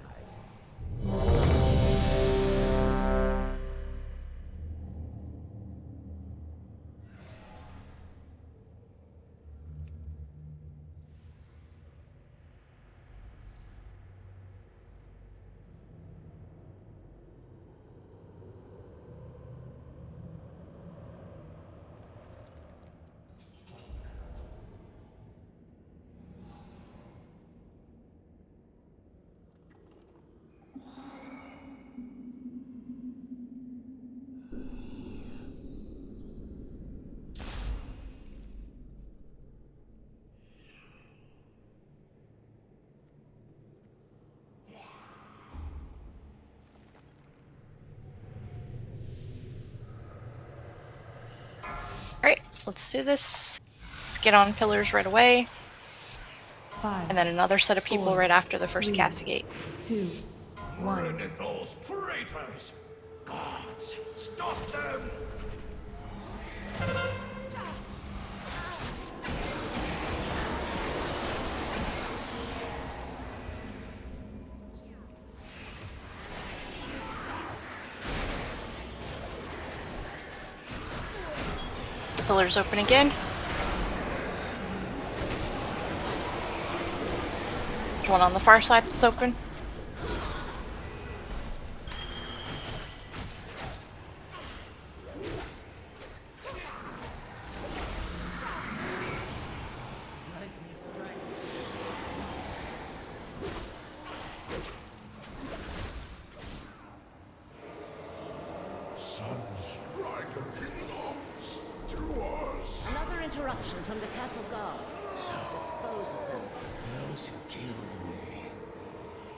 Alright, let's do this. Let's get on pillars right away. 5, And then another set of people 4, right after the first 3, castigate. 2, 1. Renethor's traitors! Gods, stop them! Pillars open again. There's one on the far side that's open. Sons, Rider belongs to us. Another interruption from the castle guard. So dispose of them. Those who killed me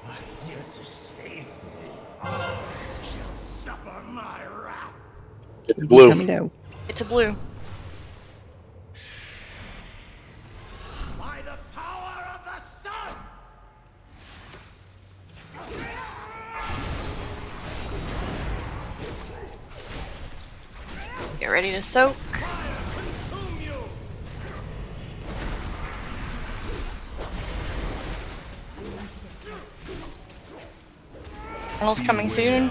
are here to save me. Shall suffer my wrath. It's blue. It's a blue. By the power of the sun! Get ready to soak. Consume you! Tunnel's coming soon.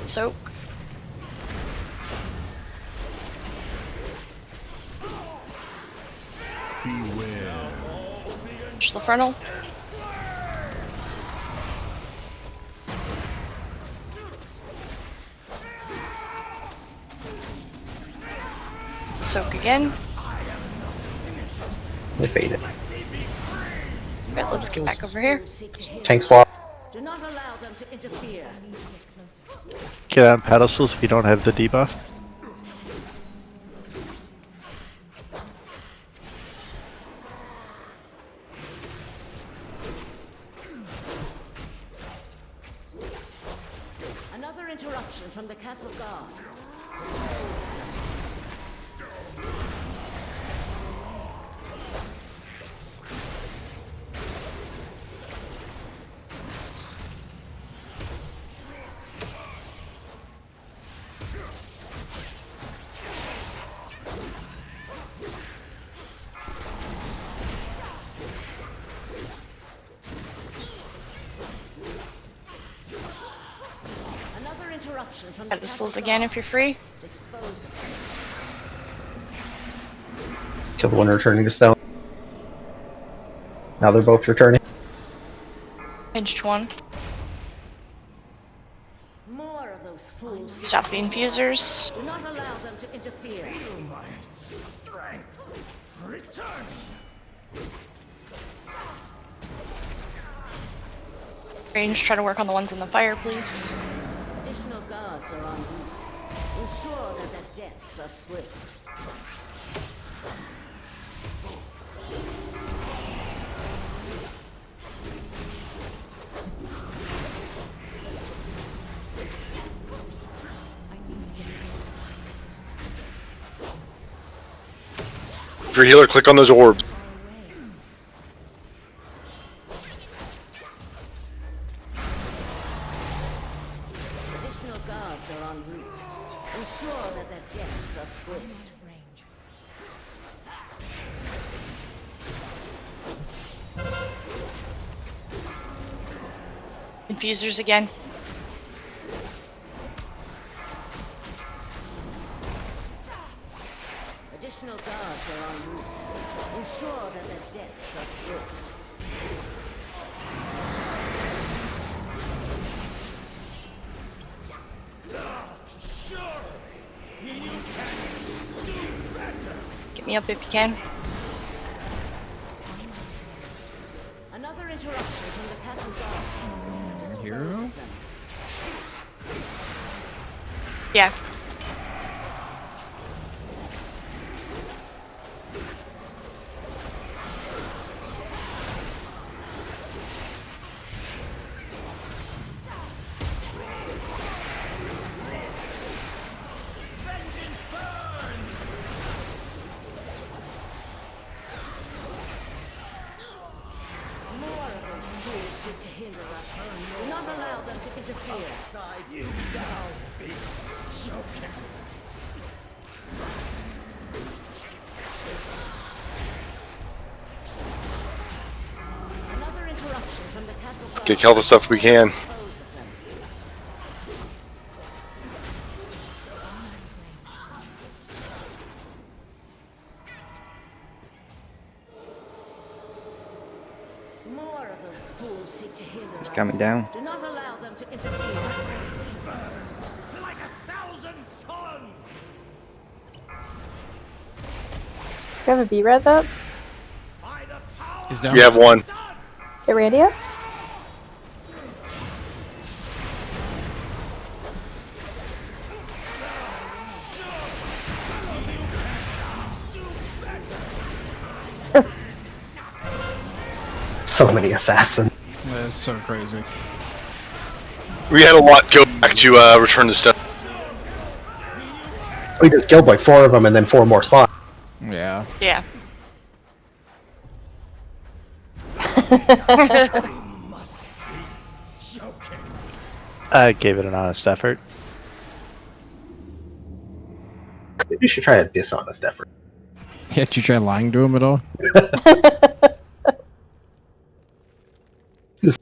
Soak. Beware. Push the frontal. Soak again. They faded. Right, let's get back over here. Tank swap. Do not allow them to interfere. Get on pedestals if you don't have the debuff. Another interruption from the castle guard. Another interruption from the Pedestals again if you're free. Dispose of them. Kill the one returning to stone. Now they're both returning. Pinched one. More of those fools. Stop the infusers. Do not allow them to interfere. Feel my strength return. Range, try to work on the ones in the fire, please. Additional guards are en route. Ensure that their deaths are swift. If you're a healer, click on those orbs. Additional guards are en route. Ensure that their deaths are swift. Infusers again. Additional guards are en route. Ensure that their deaths are swift. Get me up if you can. Another interruption from the castle guard. Dispose Hero? of them. Yeah. More of those fools seek to hinder us. Do not allow them to interfere. Outside you now be choking. Another interruption from the castle guard. Get all the stuff we can. Dispose of them. More of those fools seek to hinder He's us. coming down. Do not allow them to interfere. Like 1,000 suns. Do you have a B-res up? He's down. We have one. Get ready up. So many assassins. That's so crazy. We had a lot go back to return the stuff. We just killed like 4 of them and then 4 more spawn. Yeah. Yeah. I gave it an honest effort. Maybe you should try a dishonest effort. Can't you try lying to him at all? Just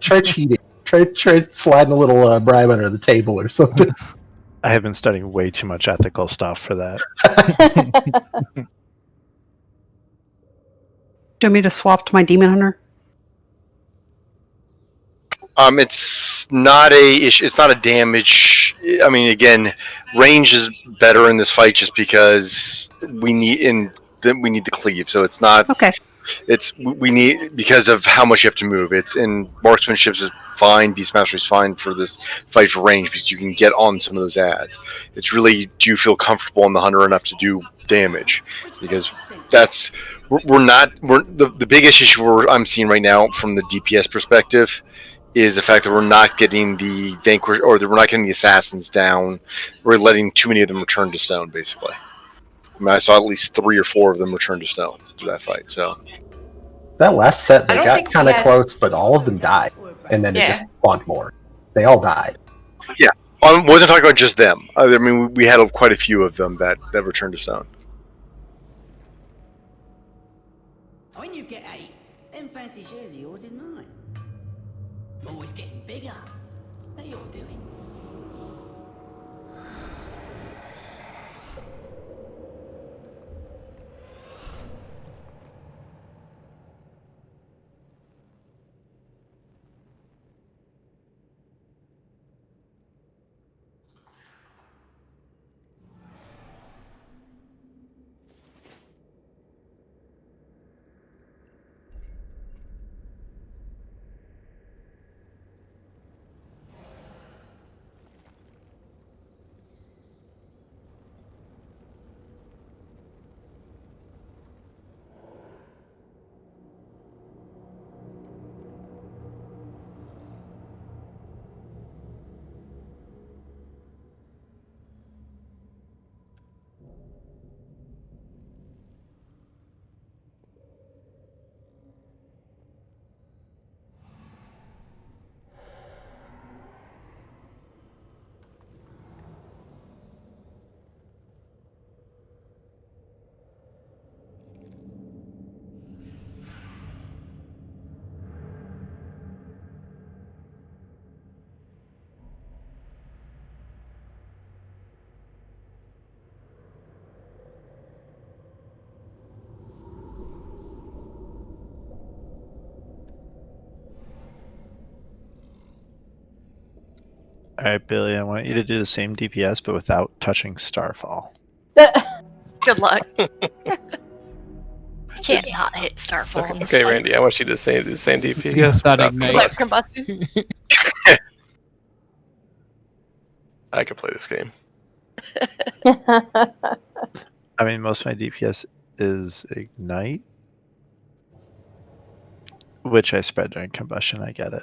try cheating. Try sliding a little bribe under the table or something. I have been studying way too much ethical stuff for that. Do you want me to swap to my demon hunter? It's not a issue. It's not a damage. I mean, again, range is better in this fight just because we need the cleave. So it's not. Okay. We need because of how much you have to move. It's in marksmanship is fine. Beastmastery is fine for this fight for range because you can get on some of those ads. It's really, do you feel comfortable on the hunter enough to do damage? Because that's the biggest issue I'm seeing right now from the DPS perspective is the fact that we're not getting the vanquish or that we're not getting the assassins down. We're letting too many of them return to stone, basically. I mean, I saw at least 3 or 4 of them return to stone through that fight. So that last set, they I don't got think we kind of had- close, but all of them died, and then it Yeah. just spawned more. They all died. yeah, I wasn't talking about just them. I mean, we had quite a few of them that returned to stone. When you get 8, them fancy shoes of yours is mine. Always getting bigger. They all do it. All right, Billy, I want you to do the same DPS, but without touching Starfall. Good luck. Can't not hit Starfall. Okay, in this okay, fight. Randy, I want you to say the same DPS Not without ignite. What, combust. combustion? I can play this game. I mean, most of my DPS is Ignite, which I spread during combustion. I get it.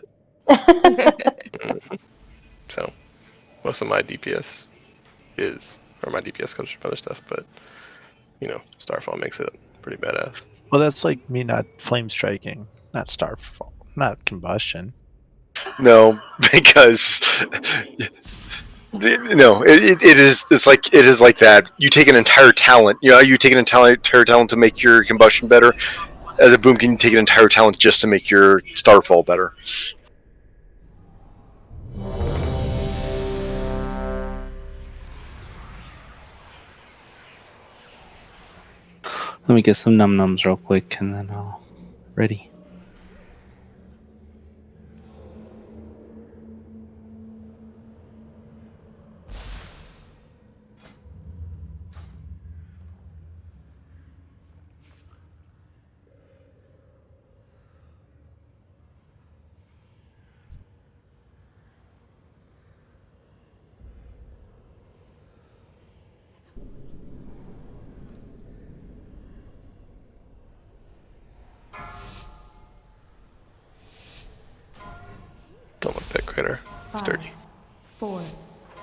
So, most of my DPS my DPS comes from other stuff, but, Starfall makes it pretty badass. Well, that's like me not flame striking, not Starfall, not combustion. No, because no, it is. It is like that. You take an entire talent. You take an entire talent to make your combustion better. As a boomkin, you take an entire talent just to make your starfall better. Let me get some num nums real quick, and then I'll ready. Don't want that critter. Sturdy. 4,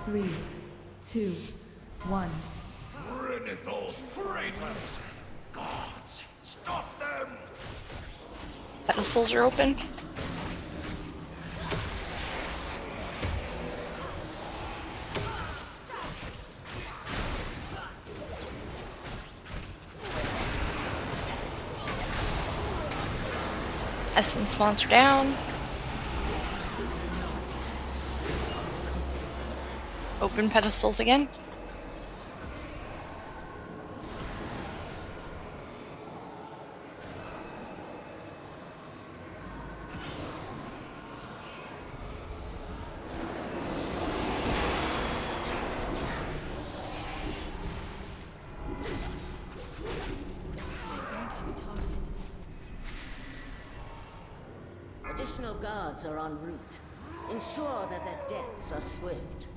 3, 2, 1. Rinithos traitors! Gods, stop them! Pedestals are open. Essence monster down. Open pedestals again. Additional guards are en route. Ensure that their deaths are swift.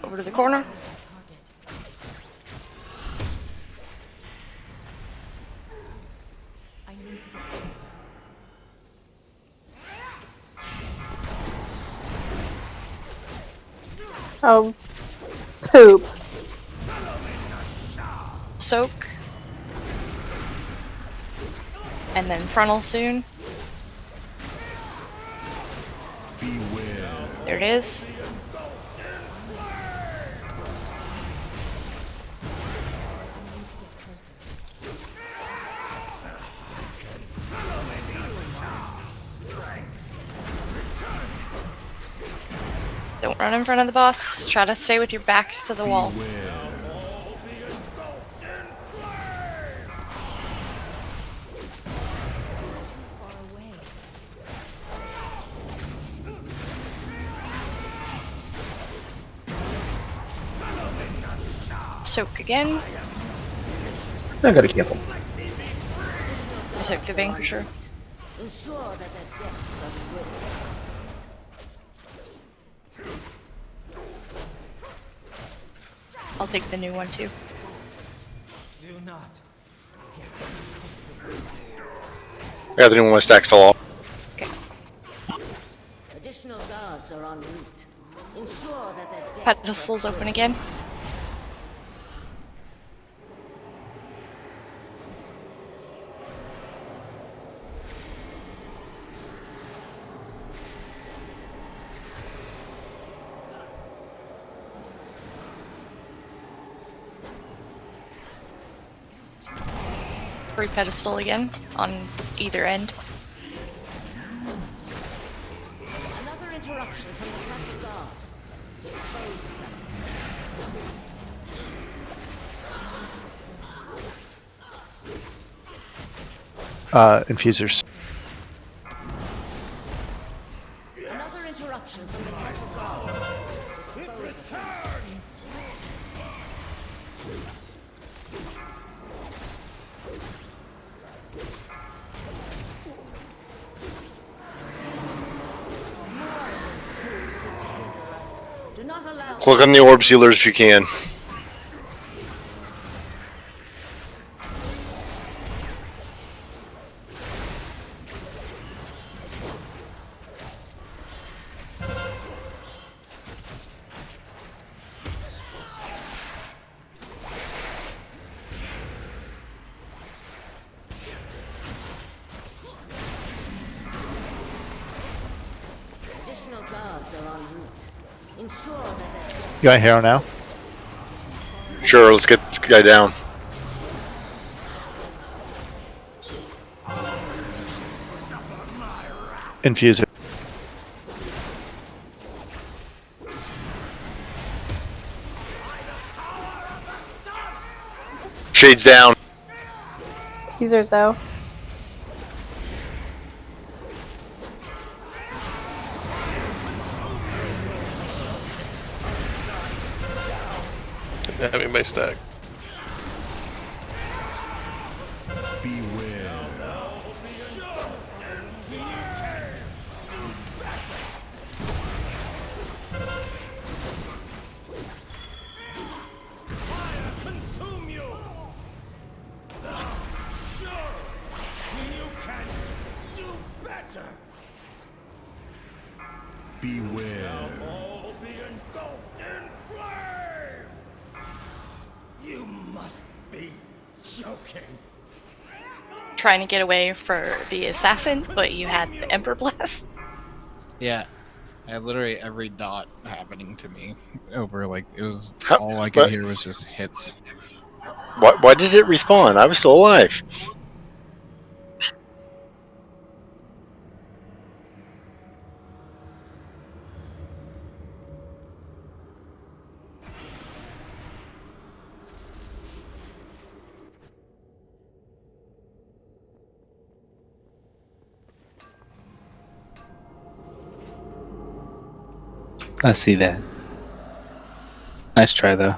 Over to the corner. I need to get closer. Oh, poop. Soak. And then frontal soon. There it is. Don't run in front of the boss. Try to stay with your back to the wall. Soak again. I gotta cancel. I took the Vanquisher. Ensure that their deaths are swift. I'll take the new one too. Do not. Yeah, the new one, my stacks fell off. Additional guards are en route. Ensure that their deaths Pedestals open again. Free pedestal again on either end. Another interruption from the castle guard. Expose Infusers. Another interruption from the castle guard. Dispose of them. Do not allow. Click on the orb sealers if you can. Additional guards are en route. Ensure that their You want hero now? Sure, let's get this guy down. Infuser. Shades down. Users though. Having my stack. Consume you! Sure! You can do better! Beware. All be engulfed in flame! You must be joking. Trying to get away for the assassin, but you had the Ember Blast. Yeah. I had literally every dot happening to me over like it was How- all I could but- hear was just hits. Why did it respawn? I was still alive. I see that. Nice try though.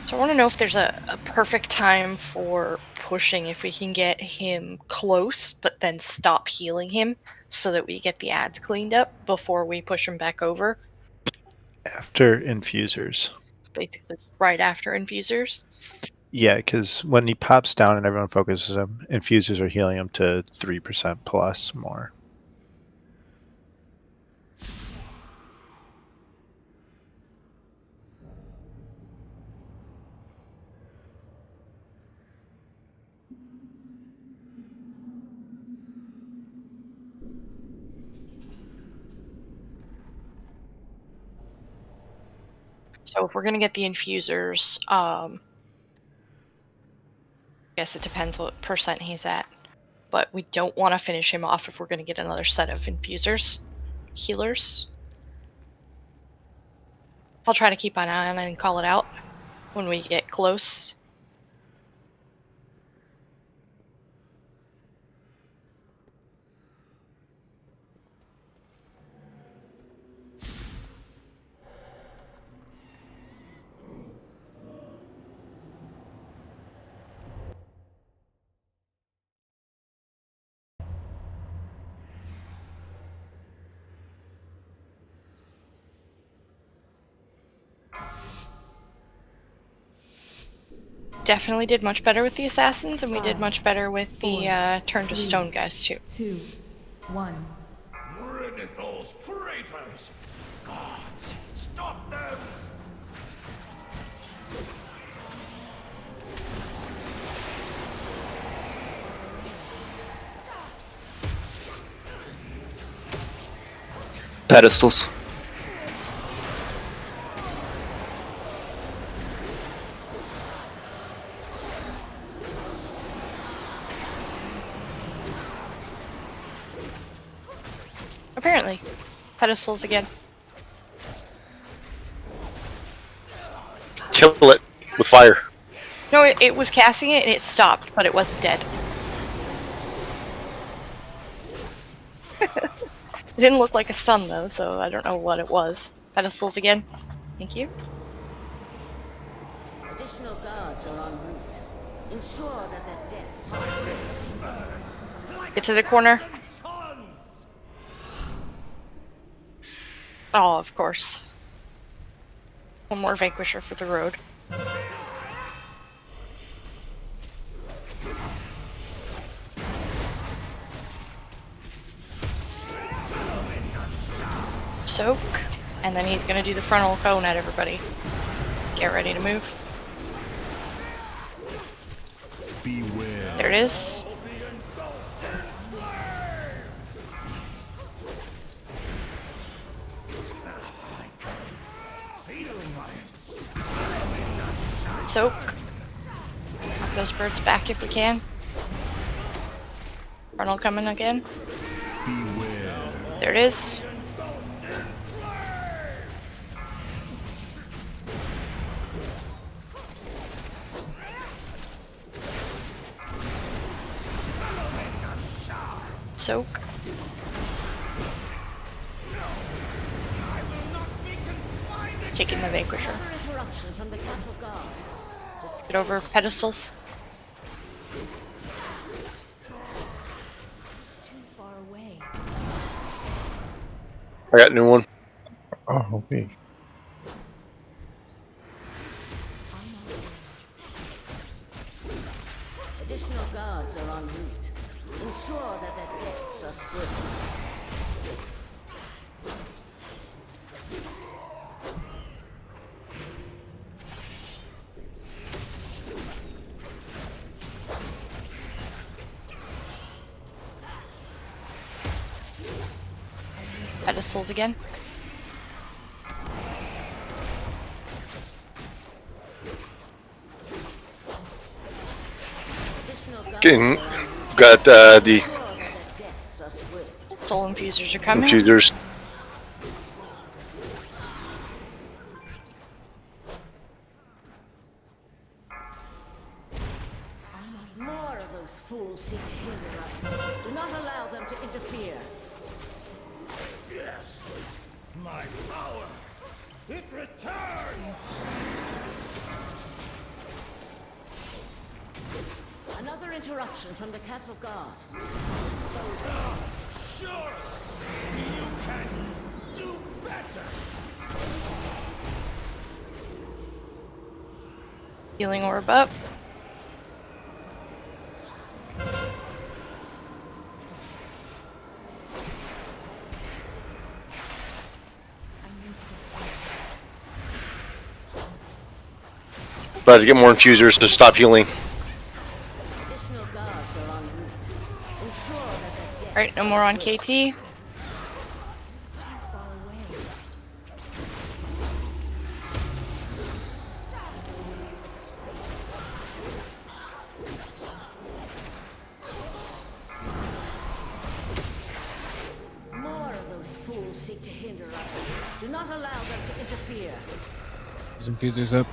So I want to know if there's a perfect time for pushing, if we can get him close, but then stop healing him so that we get the ads cleaned up before we push him back over. After infusers. Basically, right after infusers. Yeah, because when he pops down and everyone focuses him, infusers are healing him to 3% plus more. So if we're gonna get the infusers, guess it depends what percent he's at. But we don't want to finish him off if we're gonna get another set of infusers, healers. I'll try to keep an eye on it and call it out when we get close. Definitely did much better with the assassins, and we did much better with the turn to stone guys too. 2, 1. Rid of those traitors! Gods, stop them! Pedestals. Apparently, pedestals again. kill it with fire. No, it was casting it and it stopped, but it wasn't dead. It didn't look like a stun though, so I don't know what it was. Pedestals again. Thank you. Additional guards are en route. Ensure that their deaths are swift. Get to the corner. Oh, of course. One more Vanquisher for the road. Soak. And then he's gonna do the frontal cone at everybody. Get ready to move. Beware. There it is. Soak. Knock those birds back if we can. Frontal coming again. Beware. There it is. Soak. Taking the Vanquisher. Interruption from the castle guard. Get over pedestals. Too far away. I got a new one. Oh, okay. Additional guards are en route. Ensure that their deaths are swift. Pedestals again. Getting, got the Soul infusers are coming. infusers. More of those fools seek to hinder us. Do not allow them to interfere. Yes, my power, it returns. Another interruption from the castle guard. Sure, you can do better. Healing orb up. About to get more infusers to stop healing. Alright, no more on KT. More of those fools seek to hinder us. Do not allow them to interfere. These infusers up.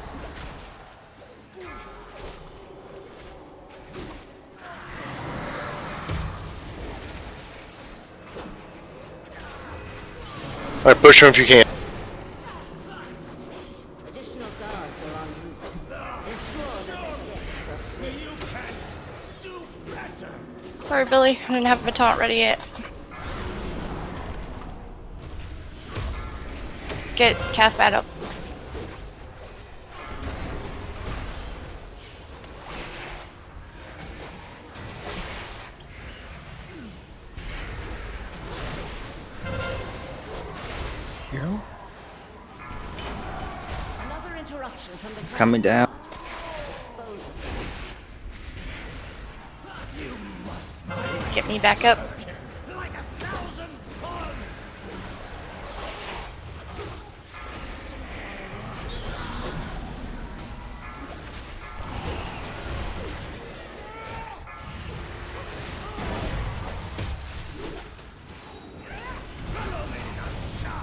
Alright, push him if you can. Additional guards are en route. Ensure that their deaths are swift. Sorry, Billy. I didn't have my taunt ready yet. Get Cathbat up. Another interruption from the It's coming down. Get me back up.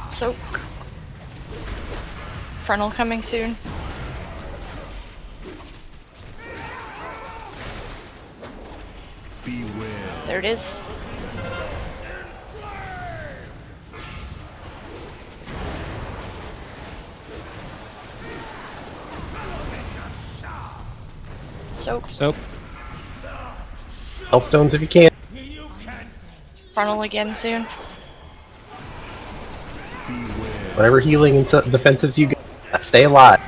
Soak. Frontal coming soon. it is. Soak. Hellstones if you can. Frontal again soon. Whatever healing and defensives you get, stay alive.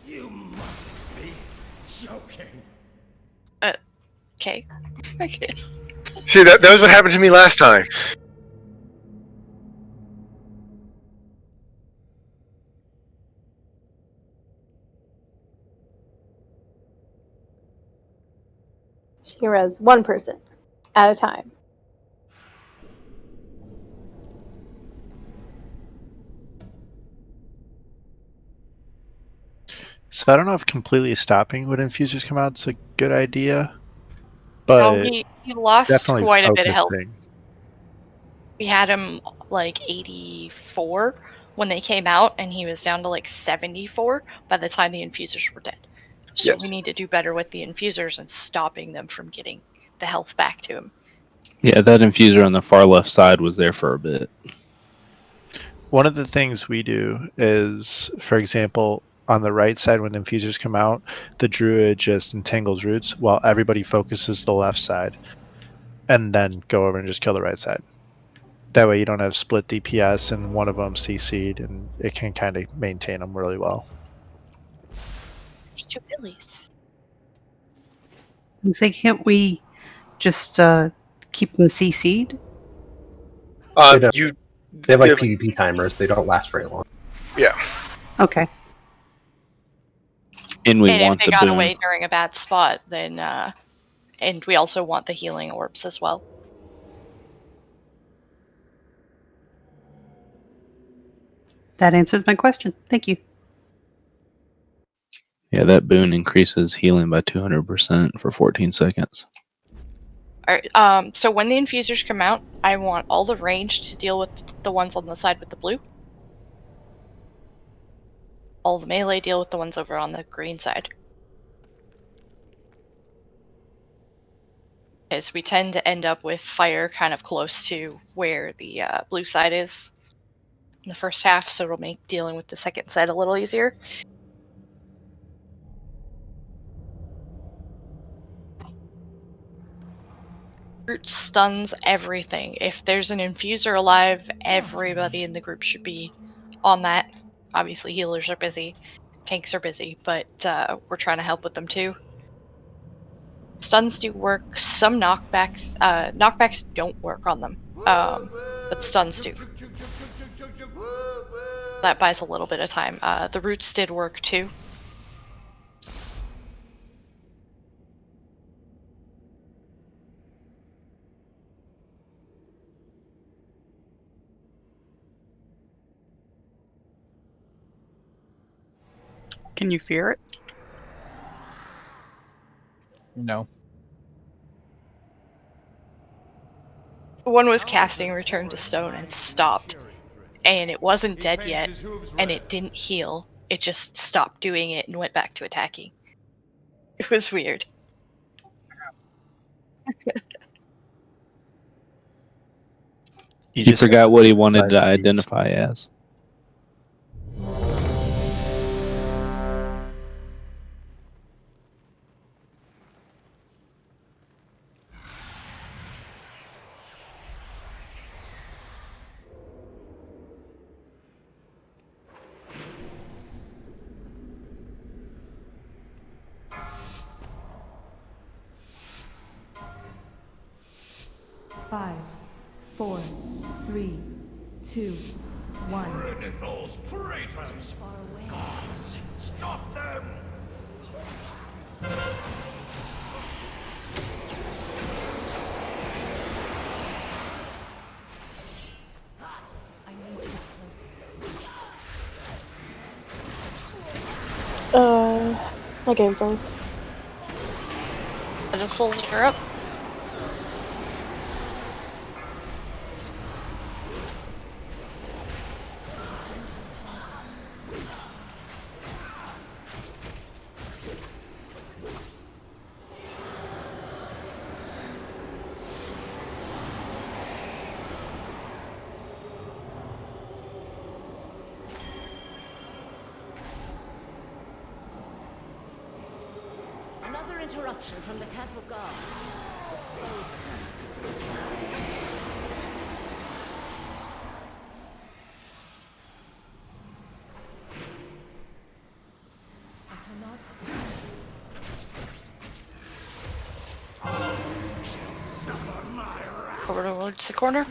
You must be joking. Okay. Okay. See, that was what happened to me last time. She res one person at a time. So I don't know if completely stopping when infusers come out is a good idea, No, but he lost definitely quite a bit of health. focusing. We had him like 84 when they came out, and he was down to like 74 by the time the infusers were dead. So Yes. we need to do better with the infusers and stopping them from getting the health back to him. Yeah, that infuser on the far left side was there for a bit. One of the things we do is, for example, on the right side when infusers come out, the druid just entangles roots while everybody focuses the left side, and then go over and just kill the right side. That way you don't have split DPS and one of them CC'd, and it can kind of maintain them really well. There's two Billies. And say, can't we just keep them CC'd? They have like PvP timers. They don't last very long. Yeah. Okay. And we And want if they the got boon. away during a bad spot, then and we also want the healing orbs as well. That answers my question. Thank you. Yeah, that boon increases healing by 200% for 14 seconds. Alright, so when the infusers come out, I want all the range to deal with the ones on the side with the blue. All the melee deal with the ones over on the green side. As we tend to end up with fire kind of close to where the blue side is in the first half, so it'll make dealing with the second side a little easier. Root stuns everything. If there's an infuser alive, everybody in the group should be on that. Obviously, healers are busy, tanks are busy, but we're trying to help with them too. Stuns do work. Some knockbacks, knockbacks don't work on them, but stuns do. That buys a little bit of time. The roots did work too. Can you fear it? No. One was casting Return to Stone and stopped, and it wasn't dead yet, and it didn't heal. It just stopped doing it and went back to attacking. It was weird. He forgot what he wanted to identify as. Five, 4, 3, 2, 1. Bring those traitors! Gods, stop them! My game froze. The missiles are up. interruption from the castle guard. Dispose of them. Over towards the corner.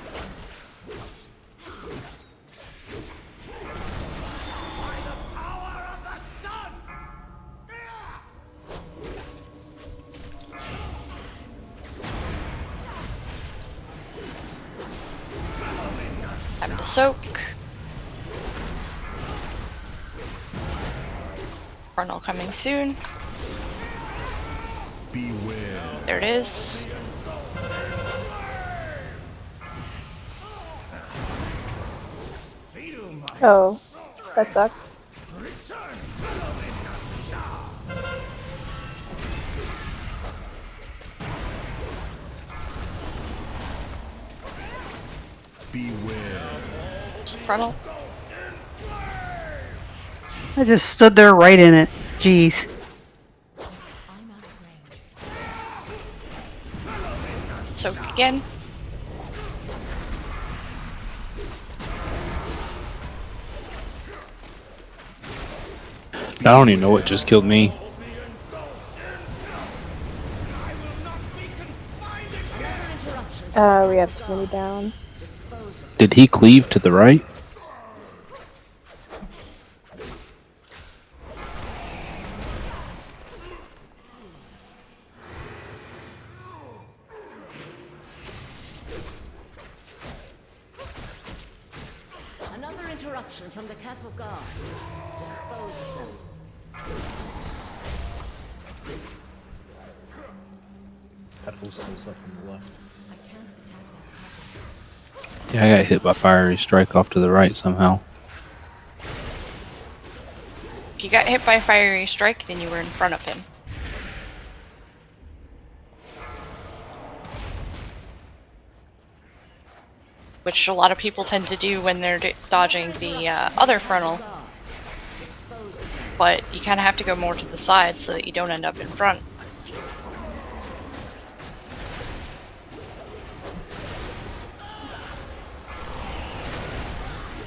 Time to soak. Frontal coming soon. Beware. There it is. Oh, that sucks. Beware. Frontal. I just stood there right in it. Jeez. Soak again. I don't even know what just killed me. We have 20 down. Did he cleave to the right? Another interruption from the castle guard. Dispose of them. Petals still up on the left. Yeah, I got hit by fiery strike off to the right somehow. If you got hit by a fiery strike, then you were in front of him. Which a lot of people tend to do when they're dodging the other frontal. But you kind of have to go more to the side so that you don't end up in front.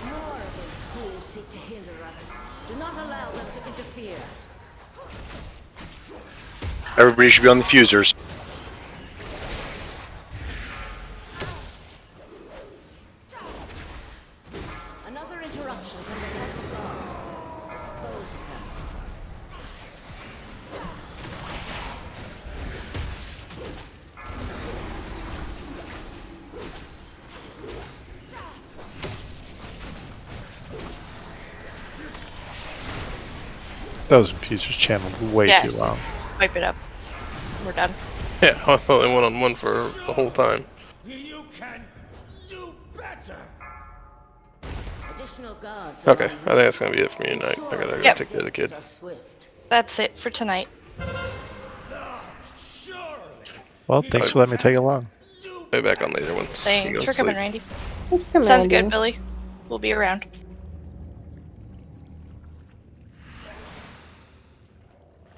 More of those fools seek to hinder us. Do not allow them to interfere. Everybody should be on the fusers. Another interruption from the castle guard. Dispose of them. Those infusers channeled way too long. Wipe it up. We're done. Yeah, I was only one-on-one for the whole time. You can do better. Additional guards. Okay, I think that's gonna be it for me tonight. I gotta go Yep. take care of the kid. That's it for tonight. Well, thanks for letting me take along. Be back on later once he Thanks goes for to coming, sleep. Randy. Thanks for coming, Sounds Randy. good, Billy. We'll be around.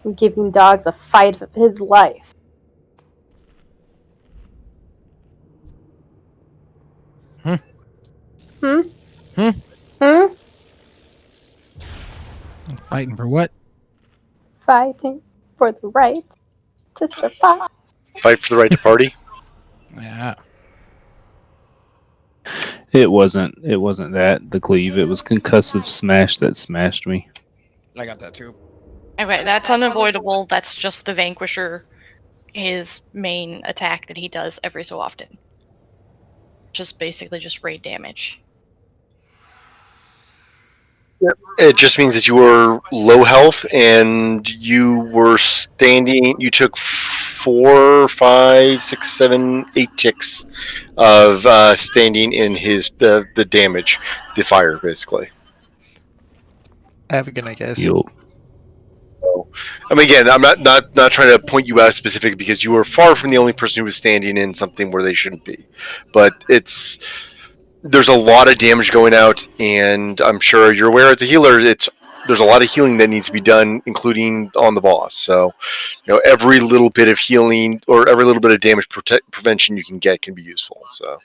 I'm giving dogs a fight of his life. Hmm? Hmm? Hmm? Hmm? Fighting for what? Fighting for the right to survive. Fight for the right to party. Yeah. It wasn't that the cleave. It was concussive smash that smashed me. I got that too. Okay, that's unavoidable. That's just the Vanquisher, his main attack that he does every so often. Just basically just raid damage. It just means that you were low health and you were standing. You took 4, 5, 6, 7, 8 ticks of standing in the damage, the fire, basically. Have a good night, guys. Yup. So, I mean, again, I'm not trying to point you out specifically because you were far from the only person who was standing in something where they shouldn't be, but there's a lot of damage going out, and I'm sure you're aware as a healer, it's there's a lot of healing that needs to be done, including on the boss. So, every little bit of healing or every little bit of damage prevention you can get can be useful. So.